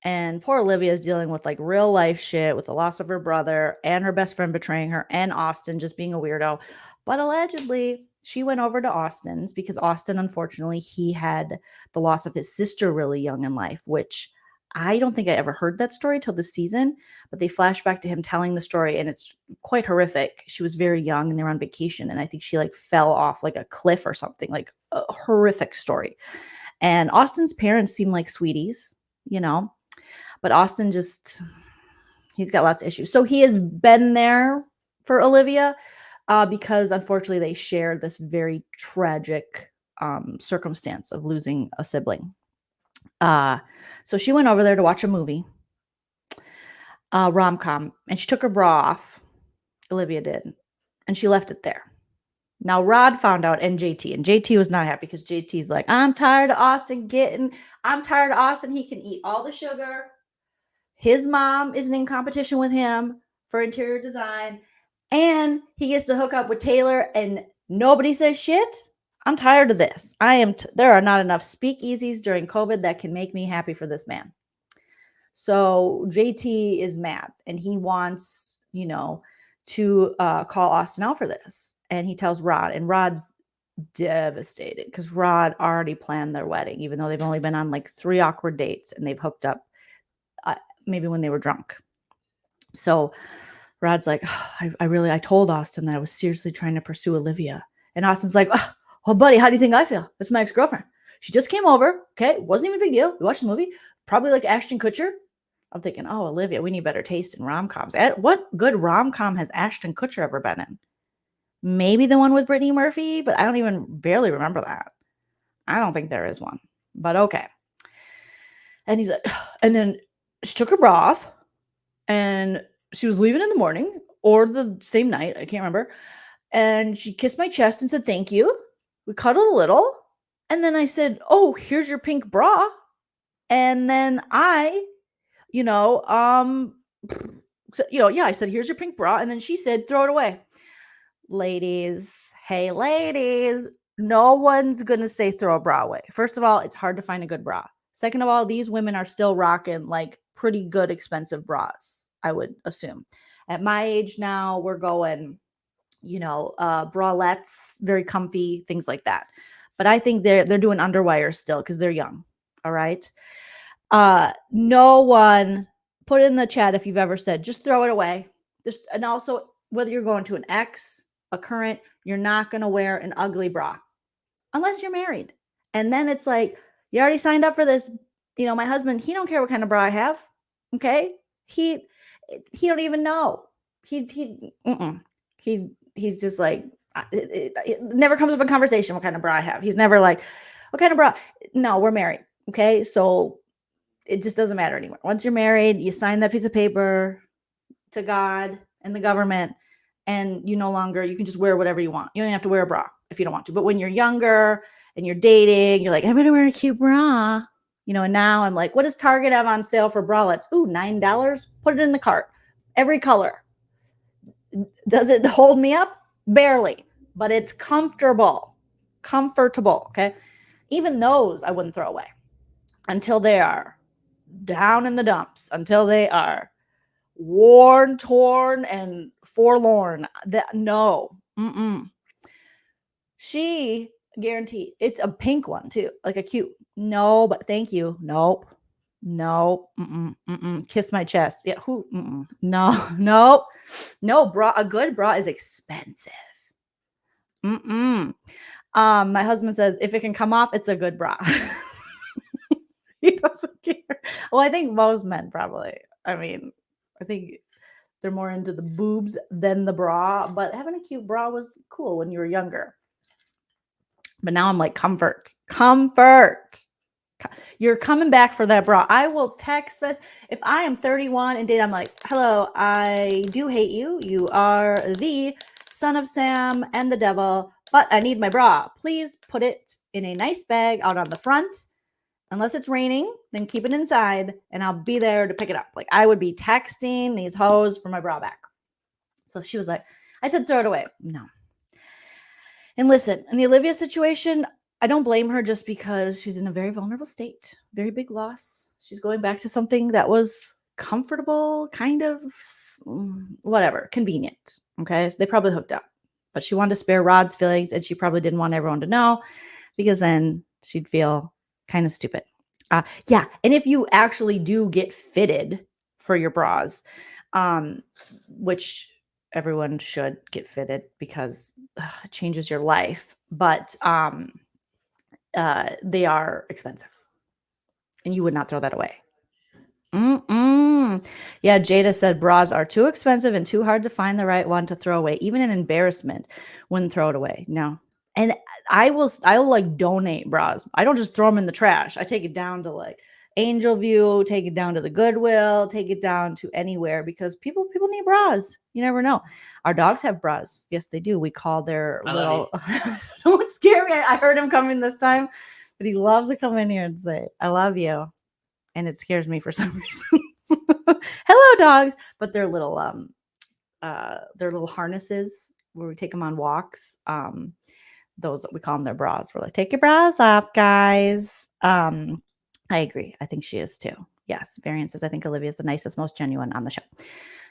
And poor Olivia is dealing with like real life shit with the loss of her brother and her best friend betraying her and Austin just being a weirdo. But allegedly, she went over to Austin's because Austin, unfortunately, he had the loss of his sister really young in life, which I don't think I ever heard that story till this season, but they flash back to him telling the story and it's quite horrific. She was very young and they were on vacation and I think she like fell off like a cliff or something, like a horrific story. And Austin's parents seem like sweeties. you know, but Austin just, he's got lots of issues. So he has been there for Olivia because unfortunately they shared this very tragic circumstance of losing a sibling. So she went over there to watch a movie, rom-com, and she took her bra off. Olivia did, and she left it there. Now Rod found out, and JT was not happy because JT's like, I'm tired of Austin. He can eat all the sugar. His mom isn't in competition with him for interior design, and he gets to hook up with Taylor, and nobody says shit. I'm tired of this. There are not enough speakeasies during COVID that can make me happy for this man. So JT is mad, and he wants, to call Austin out for this. And he tells Rod, and Rod's devastated because Rod already planned their wedding, even though they've only been on like 3 awkward dates and they've hooked up maybe when they were drunk. So Rod's like, oh, I told Austin that I was seriously trying to pursue Olivia. And Austin's like, oh, well, buddy, how do you think I feel? It's my ex-girlfriend. She just came over. Okay. Wasn't even a big deal. We watched the movie. Probably like Ashton Kutcher. I'm thinking, oh, Olivia, we need better taste in rom-coms. What good rom-com has Ashton Kutcher ever been in? Maybe the one with Brittany Murphy, but I don't even barely remember that. I don't think there is one, but okay. And he's like, and then she took her bra off and she was leaving in the morning or the same night. I can't remember. And she kissed my chest and said, thank you. We cuddled a little. And then I said, oh, here's your pink bra. And then I I said, here's your pink bra. And then she said, throw it away. Ladies, hey, ladies, no one's going to say throw a bra away. First of all, it's hard to find a good bra. Second of all, these women are still rocking like pretty good expensive bras, I would assume. At my age now, we're going, bralettes, very comfy, things like that. But I think they're doing underwire still because they're young. All right. No one put in the chat if you've ever said, just throw it away. And also, whether you're going to an ex, a current, you're not going to wear an ugly bra unless you're married. And then it's like, you already signed up for this. My husband, he don't care what kind of bra I have. Okay. He don't even know. He's just like, it never comes up in conversation what kind of bra I have. He's never like, what kind of bra? No, we're married. Okay. So it just doesn't matter anymore. Once you're married, you sign that piece of paper to God and the government, and you can just wear whatever you want. You don't even have to wear a bra if you don't want to. But when you're younger and you're dating, you're like, I'm going to wear a cute bra. And now I'm like, what does Target have on sale for bralettes? Ooh, $9. Put it in the cart. Every color. Does it hold me up? Barely. But it's comfortable. Okay. Even those I wouldn't throw away until they are down in the dumps, until they are worn, torn, and forlorn. No. She guaranteed it's a pink one too, like a cute. No, but thank you. Nope. No. Kiss my chest. Yeah. Who? No. Nope. No bra. A good bra is expensive. My husband says if it can come off, it's a good bra. He doesn't care. Well, I think most men probably. I mean, I think they're more into the boobs than the bra, but having a cute bra was cool when you were younger. But now I'm like, comfort. You're coming back for that bra. I will text this. If I am 31 and date, I'm like, hello, I do hate you. You are the son of Sam and the devil, but I need my bra. Please put it in a nice bag out on the front. Unless it's raining, then keep it inside and I'll be there to pick it up. Like I would be texting these hoes for my bra back. So she was like, I said, throw it away. No. And listen, in the Olivia situation, I don't blame her just because she's in a very vulnerable state, very big loss. She's going back to something that was comfortable, kind of whatever, convenient. Okay. So they probably hooked up, but she wanted to spare Rod's feelings and she probably didn't want everyone to know because then she'd feel kind of stupid. Yeah. And if you actually do get fitted for your bras, which everyone should get fitted because it changes your life, but they are expensive and you would not throw that away. Mm-mm. Yeah, Jada said bras are too expensive and too hard to find the right one to throw away. Even an embarrassment wouldn't throw it away. No. And I'll like donate bras. I don't just throw them in the trash. I take it down to like Angel View, take it down to the Goodwill, take it down to anywhere because people need bras. You never know. Our dogs have bras. Yes, they do. We call their I love little don't scare me. I heard him coming this time, but he loves to come in here and say, I love you. And it scares me for some reason. Hello, dogs, but they're little harnesses where we take them on walks. Those we call them their bras. We're like, take your bras off, guys. I agree. I think she is too. Yes, variances. I think Olivia's the nicest, most genuine on the show.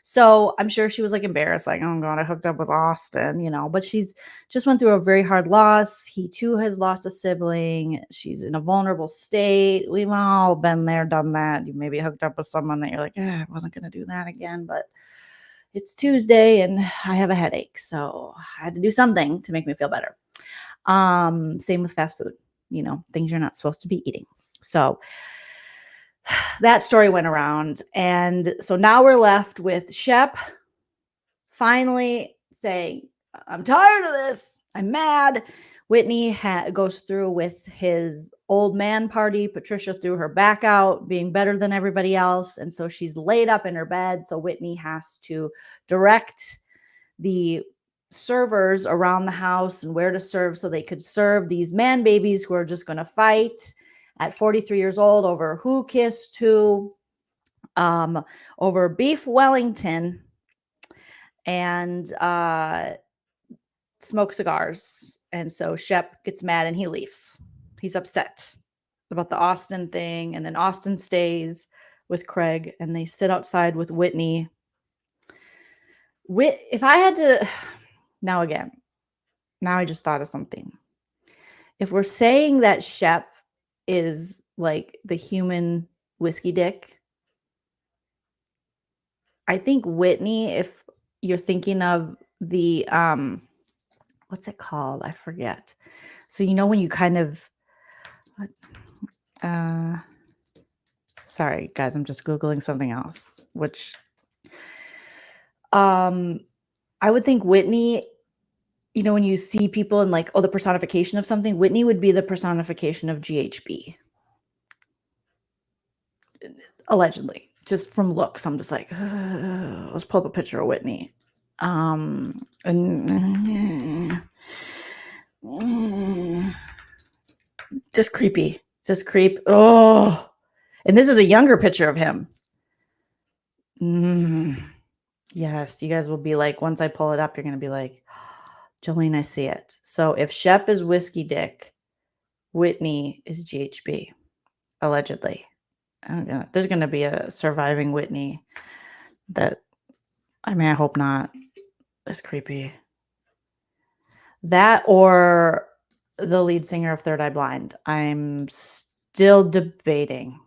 So I'm sure she was like embarrassed, like, oh God, I hooked up with Austin, but she's just went through a very hard loss. He too has lost a sibling. She's in a vulnerable state. We've all been there, done that. You maybe hooked up with someone that you're like, I wasn't going to do that again, but it's Tuesday and I have a headache. So I had to do something to make me feel better. Same with fast food, things you're not supposed to be eating. So that story went around. And so now we're left with Shep finally saying, I'm tired of this. I'm mad. Whitney goes through with his old man party. Patricia threw her back out, being better than everybody else. And so she's laid up in her bed. So Whitney has to direct the servers around the house and where to serve so they could serve these man babies who are just going to fight at 43 years old over who kissed who, over beef Wellington and smoke cigars. And so Shep gets mad and he leaves. He's upset about the Austin thing. And then Austin stays with Craig and they sit outside with Whitney. If I had to, now I just thought of something. If we're saying that Shep is like the human whiskey dick, I think Whitney, if you're thinking of the what's it called? I forget. So when you kind of sorry guys, I'm just Googling something else, which I would think Whitney, when you see people in like, the personification of something, Whitney would be the personification of GHB. Allegedly, just from looks, I'm just like, let's pull up a picture of Whitney. Just creepy, just creep. Oh, and this is a younger picture of him. Yes, you guys will be like, once I pull it up, you're going to be like, Joleen, I see it. So if Shep is whiskey dick, Whitney is GHB, allegedly. There's going to be a surviving Whitney that, I hope not. It's creepy. That or the lead singer of Third Eye Blind. I'm still debating.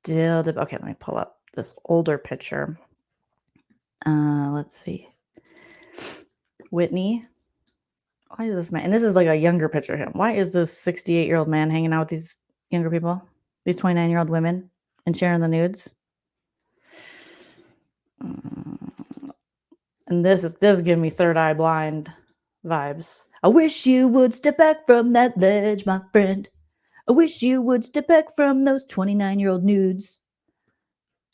Okay, let me pull up this older picture. Let's see. Whitney. Why is this man? And this is like a younger picture of him. Why is this 68-year-old man hanging out with these younger people? These 29-year-old women and sharing the nudes? And this is giving me Third Eye Blind vibes. I wish you would step back from that ledge, my friend. I wish you would step back from those 29-year-old nudes.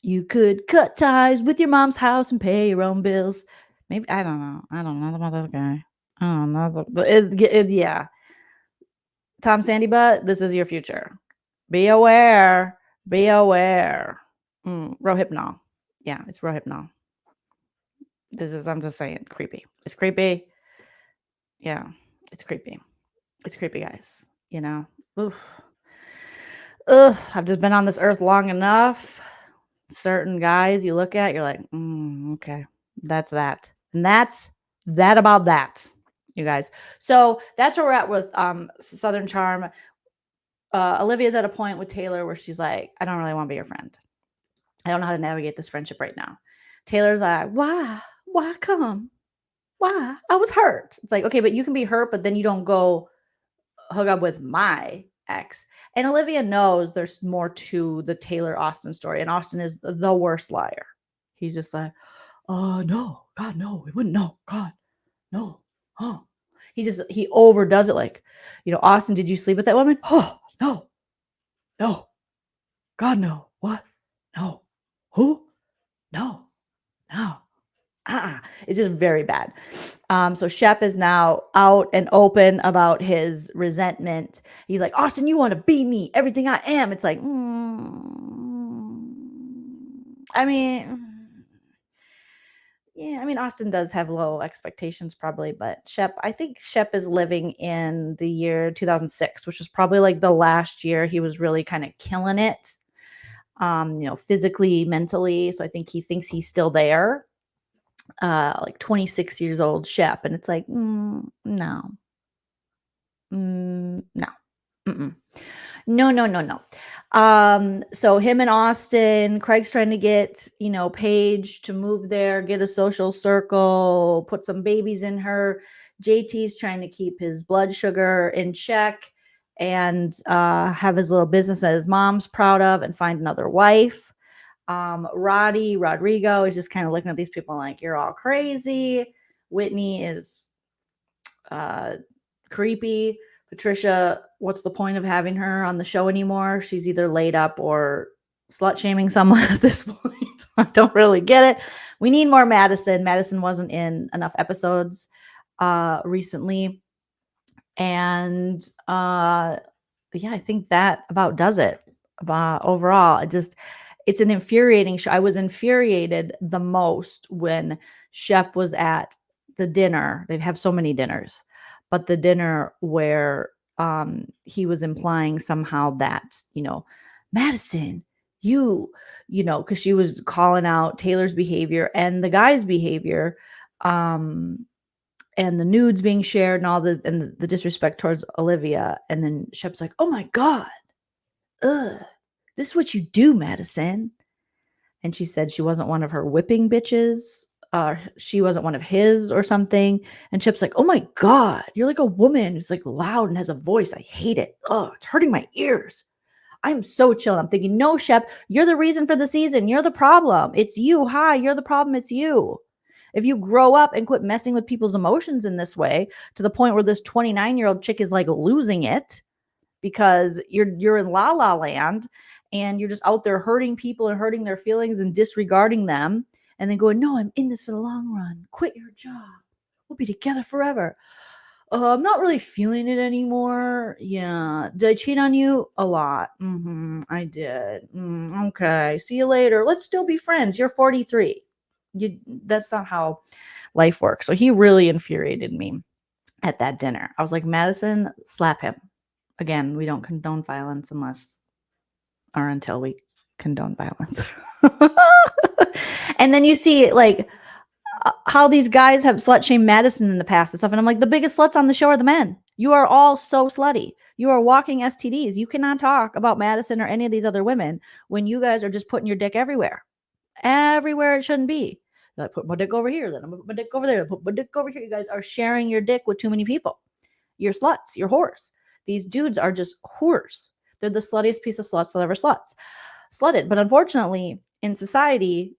You could cut ties with your mom's house and pay your own bills. Maybe, I don't know. I don't know about this guy. I don't know. Yeah. Tom Sandy Butt, this is your future. Be aware. Be aware. Rohypnol. Yeah, it's Rohypnol. I'm just saying, creepy. It's creepy. Yeah, it's creepy. It's creepy, guys. Oof. Ugh, I've just been on this earth long enough. Certain guys you look at, you're like, okay, that's that. And that's that about that, you guys. So that's where we're at with Southern Charm. Olivia's at a point with Taylor where she's like, I don't really want to be your friend. I don't know how to navigate this friendship right now. Taylor's like, why? Why come? Why? I was hurt. It's like, okay, but you can be hurt, but then you don't go hook up with my ex. And Olivia knows there's more to the Taylor Austin story, and Austin is the worst liar. He's just like, oh no, God, no, we wouldn't know. God, no. Oh. He overdoes it, like, Austin, did you sleep with that woman? Oh, no, no, God, no. What? No. Who? No, no. It's just very bad. So Shep is now out and open about his resentment. He's like, Austin, you want to be me, everything I am. It's like, I mean, yeah, I mean, Austin does have low expectations probably, but I think Shep is living in the year 2006, which was probably like the last year he was really kind of killing it, physically, mentally. So I think he thinks he's still there. Like 26 years old Shep. And it's like, no, no. Mm-mm. No, no, no, no. So him and Austin, Craig's trying to get, Paige to move there, get a social circle, put some babies in her. JT's trying to keep his blood sugar in check and have his little business that his mom's proud of and find another wife. Rodrigo is just kind of looking at these people like, you're all crazy. Whitney is creepy. Patricia, what's the point of having her on the show anymore? She's either laid up or slut shaming someone at this point. I don't really get it. We need more Madison. Madison wasn't in enough episodes recently. And yeah, I think that about does it. Overall, it's an infuriating show. I was infuriated the most when Shep was at the dinner. They have so many dinners, but the dinner where he was implying somehow that, Madison, because she was calling out Taylor's behavior and the guy's behavior, and the nudes being shared and all this and the disrespect towards Olivia. And then Shep's like, oh my God, this is what you do, Madison. And she said she wasn't one of her whipping bitches. She wasn't one of his or something. And Chip's like, oh my God, you're like a woman who's like loud and has a voice. I hate it. Oh, it's hurting my ears. I'm so chill. I'm thinking, no, Shep, you're the reason for the season. You're the problem. It's you. Hi, you're the problem. It's you. If you grow up and quit messing with people's emotions in this way to the point where this 29-year-old chick is like losing it because you're in la la land and you're just out there hurting people and hurting their feelings and disregarding them and then going, no, I'm in this for the long run. Quit your job. We'll be together forever. I'm not really feeling it anymore. Yeah. Did I cheat on you? A lot. I did. Okay. See you later. Let's still be friends. You're 43. That's not how life works. So he really infuriated me at that dinner. I was like, Madison, slap him. Again, we don't condone violence until we condone violence. And then you see like how these guys have slut shamed Madison in the past and stuff. And I'm like, the biggest sluts on the show are the men. You are all so slutty. You are walking STDs. You cannot talk about Madison or any of these other women when you guys are just putting your dick everywhere it shouldn't be. I put my dick over here, then I'm gonna put my dick over there, put my dick over here. You guys are sharing your dick with too many people. You're sluts, you're whores. These dudes are just whores. They're the sluttiest piece of sluts that ever slutted. But unfortunately, in society,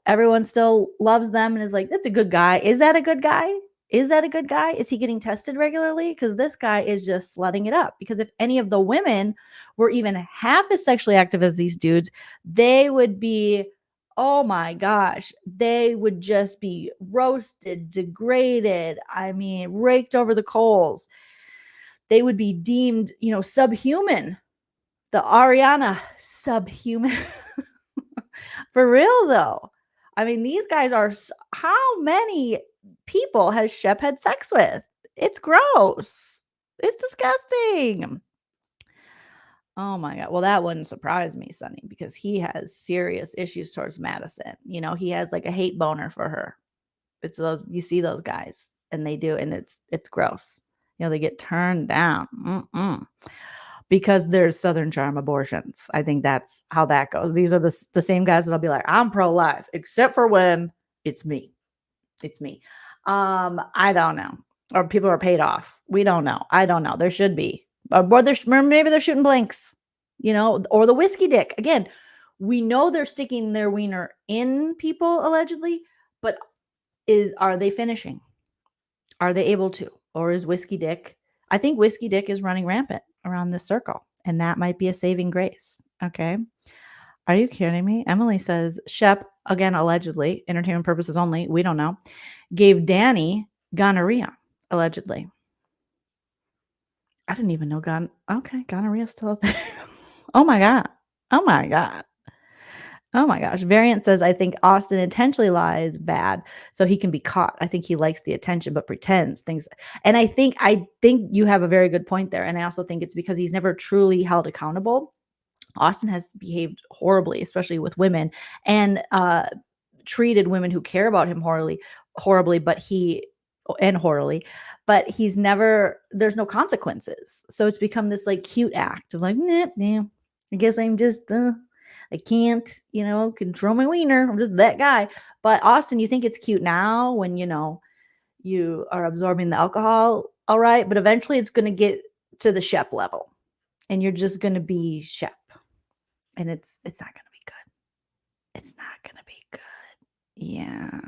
everyone still loves them and is like, that's a good guy. Is that a good guy? Is that a good guy? Is he getting tested regularly? Because this guy is just slutting it up. Because if any of the women were even half as sexually active as these dudes, they would be, oh my gosh, they would just be roasted, degraded. I mean, raked over the coals. They would be deemed, subhuman. The Ariana subhuman. For real, though. I mean, these guys are, how many people has Shep had sex with? It's gross. It's disgusting. Oh my God. Well, that wouldn't surprise me, Sonny, because he has serious issues towards Madison. He has like a hate boner for her. It's those, you see those guys and they do, and it's gross. They get turned down. Because there's Southern Charm abortions. I think that's how that goes. These are the same guys that'll be like, I'm pro-life, except for when it's me. It's me. I don't know. Or people are paid off. We don't know. I don't know. There should be. Or maybe they're shooting blanks, or the whiskey dick. Again, we know they're sticking their wiener in people allegedly, but are they finishing? Are they able to? Or is whiskey dick? I think whiskey dick is running rampant around this circle, and that might be a saving grace. Okay. Are you kidding me? Emily says Shep, again, allegedly, entertainment purposes only, we don't know, gave Danny gonorrhea, allegedly. I didn't even know okay, gonorrhea is still a thing. Oh my God. Oh my God. Oh my gosh. Variant says, I think Austin intentionally lies bad so he can be caught. I think he likes the attention but pretends things. And I think you have a very good point there. And I also think it's because he's never truly held accountable. Austin has behaved horribly, especially with women, and treated women who care about him horribly, but he's never, there's no consequences. So it's become this like cute act of like, nah, I guess I'm just, I can't, control my wiener. I'm just that guy. But Austin, you think it's cute now when, you are absorbing the alcohol. All right. But eventually it's going to get to the Shep level and you're just going to be Shep. And it's not going to be good. It's not going to be good. Yeah.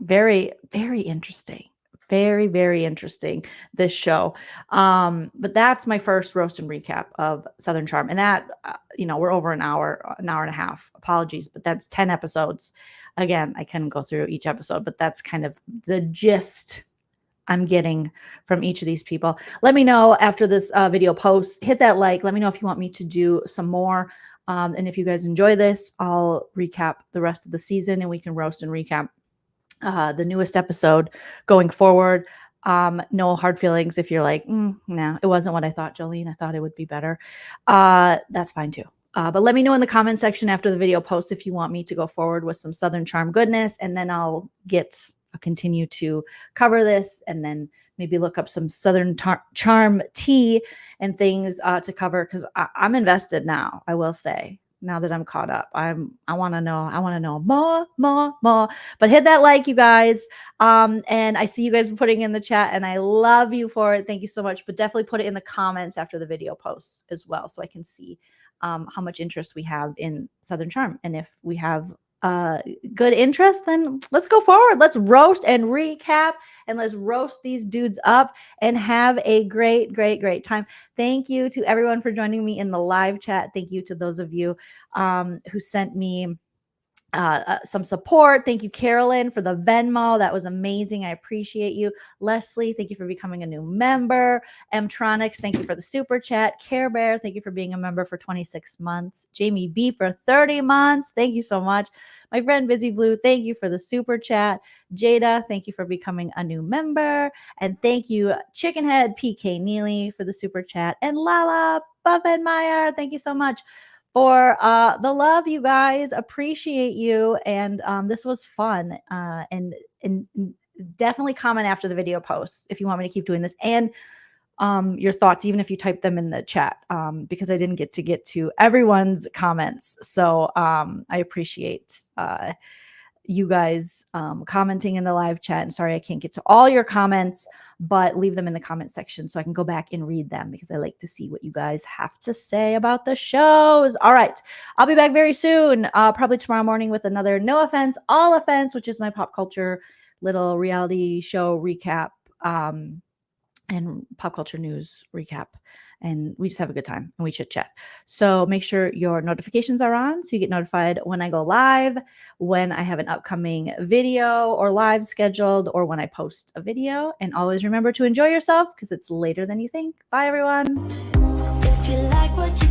Very, very interesting. Very, very interesting, this show. But that's my first roast and recap of Southern Charm. And that, we're over an hour and a half. Apologies, but that's 10 episodes. Again, I couldn't go through each episode, but that's kind of the gist I'm getting from each of these people. Let me know after this video post. Hit that like. Let me know if you want me to do some more. And if you guys enjoy this, I'll recap the rest of the season and we can roast and recap the newest episode going forward. No hard feelings if you're like, no, it wasn't what I thought, Joleen. I thought it would be better. That's fine too. But let me know in the comment section after the video post if you want me to go forward with some Southern Charm goodness, and then I'll continue to cover this and then maybe look up some Southern Charm tea and things to cover, because I'm invested now, I will say. Now that I'm caught up, I want to know more, but hit that like, you guys. And I see you guys putting in the chat and I love you for it. Thank you so much, but definitely put it in the comments after the video posts as well, so I can see how much interest we have in Southern Charm. And if we have good interest, then let's go forward. Let's roast and recap, and let's roast these dudes up and have a great, great, great time. Thank you to everyone for joining me in the live chat. Thank you to those of you who sent me some support. Thank you, Carolyn, for the Venmo. That was amazing. I appreciate you. Leslie, thank you for becoming a new member. Mtronics, thank you for the super chat. Care Bear, thank you for being a member for 26 months. Jamie B for 30 months. Thank you so much. My friend Busy Blue, thank you for the super chat. Jada, thank you for becoming a new member. And thank you, Chickenhead PK Neely, for the super chat. And Lala Buffenmeyer, thank you so much for the love, you guys. Appreciate you. And this was fun. And definitely comment after the video posts if you want me to keep doing this, and your thoughts, even if you type them in the chat, because I didn't get to everyone's comments. So I appreciate you guys commenting in the live chat. And sorry I can't get to all your comments, but leave them in the comment section so I can go back and read them, because I like to see what you guys have to say about the shows. All right, I'll be back very soon, probably tomorrow morning, with another No Offense, All Offense, which is my pop culture little reality show recap and pop culture news recap. And we just have a good time and we chit chat. So make sure your notifications are on so you get notified when I go live, when I have an upcoming video or live scheduled, or when I post a video. And always remember to enjoy yourself, because it's later than you think. Bye, everyone. If you like what you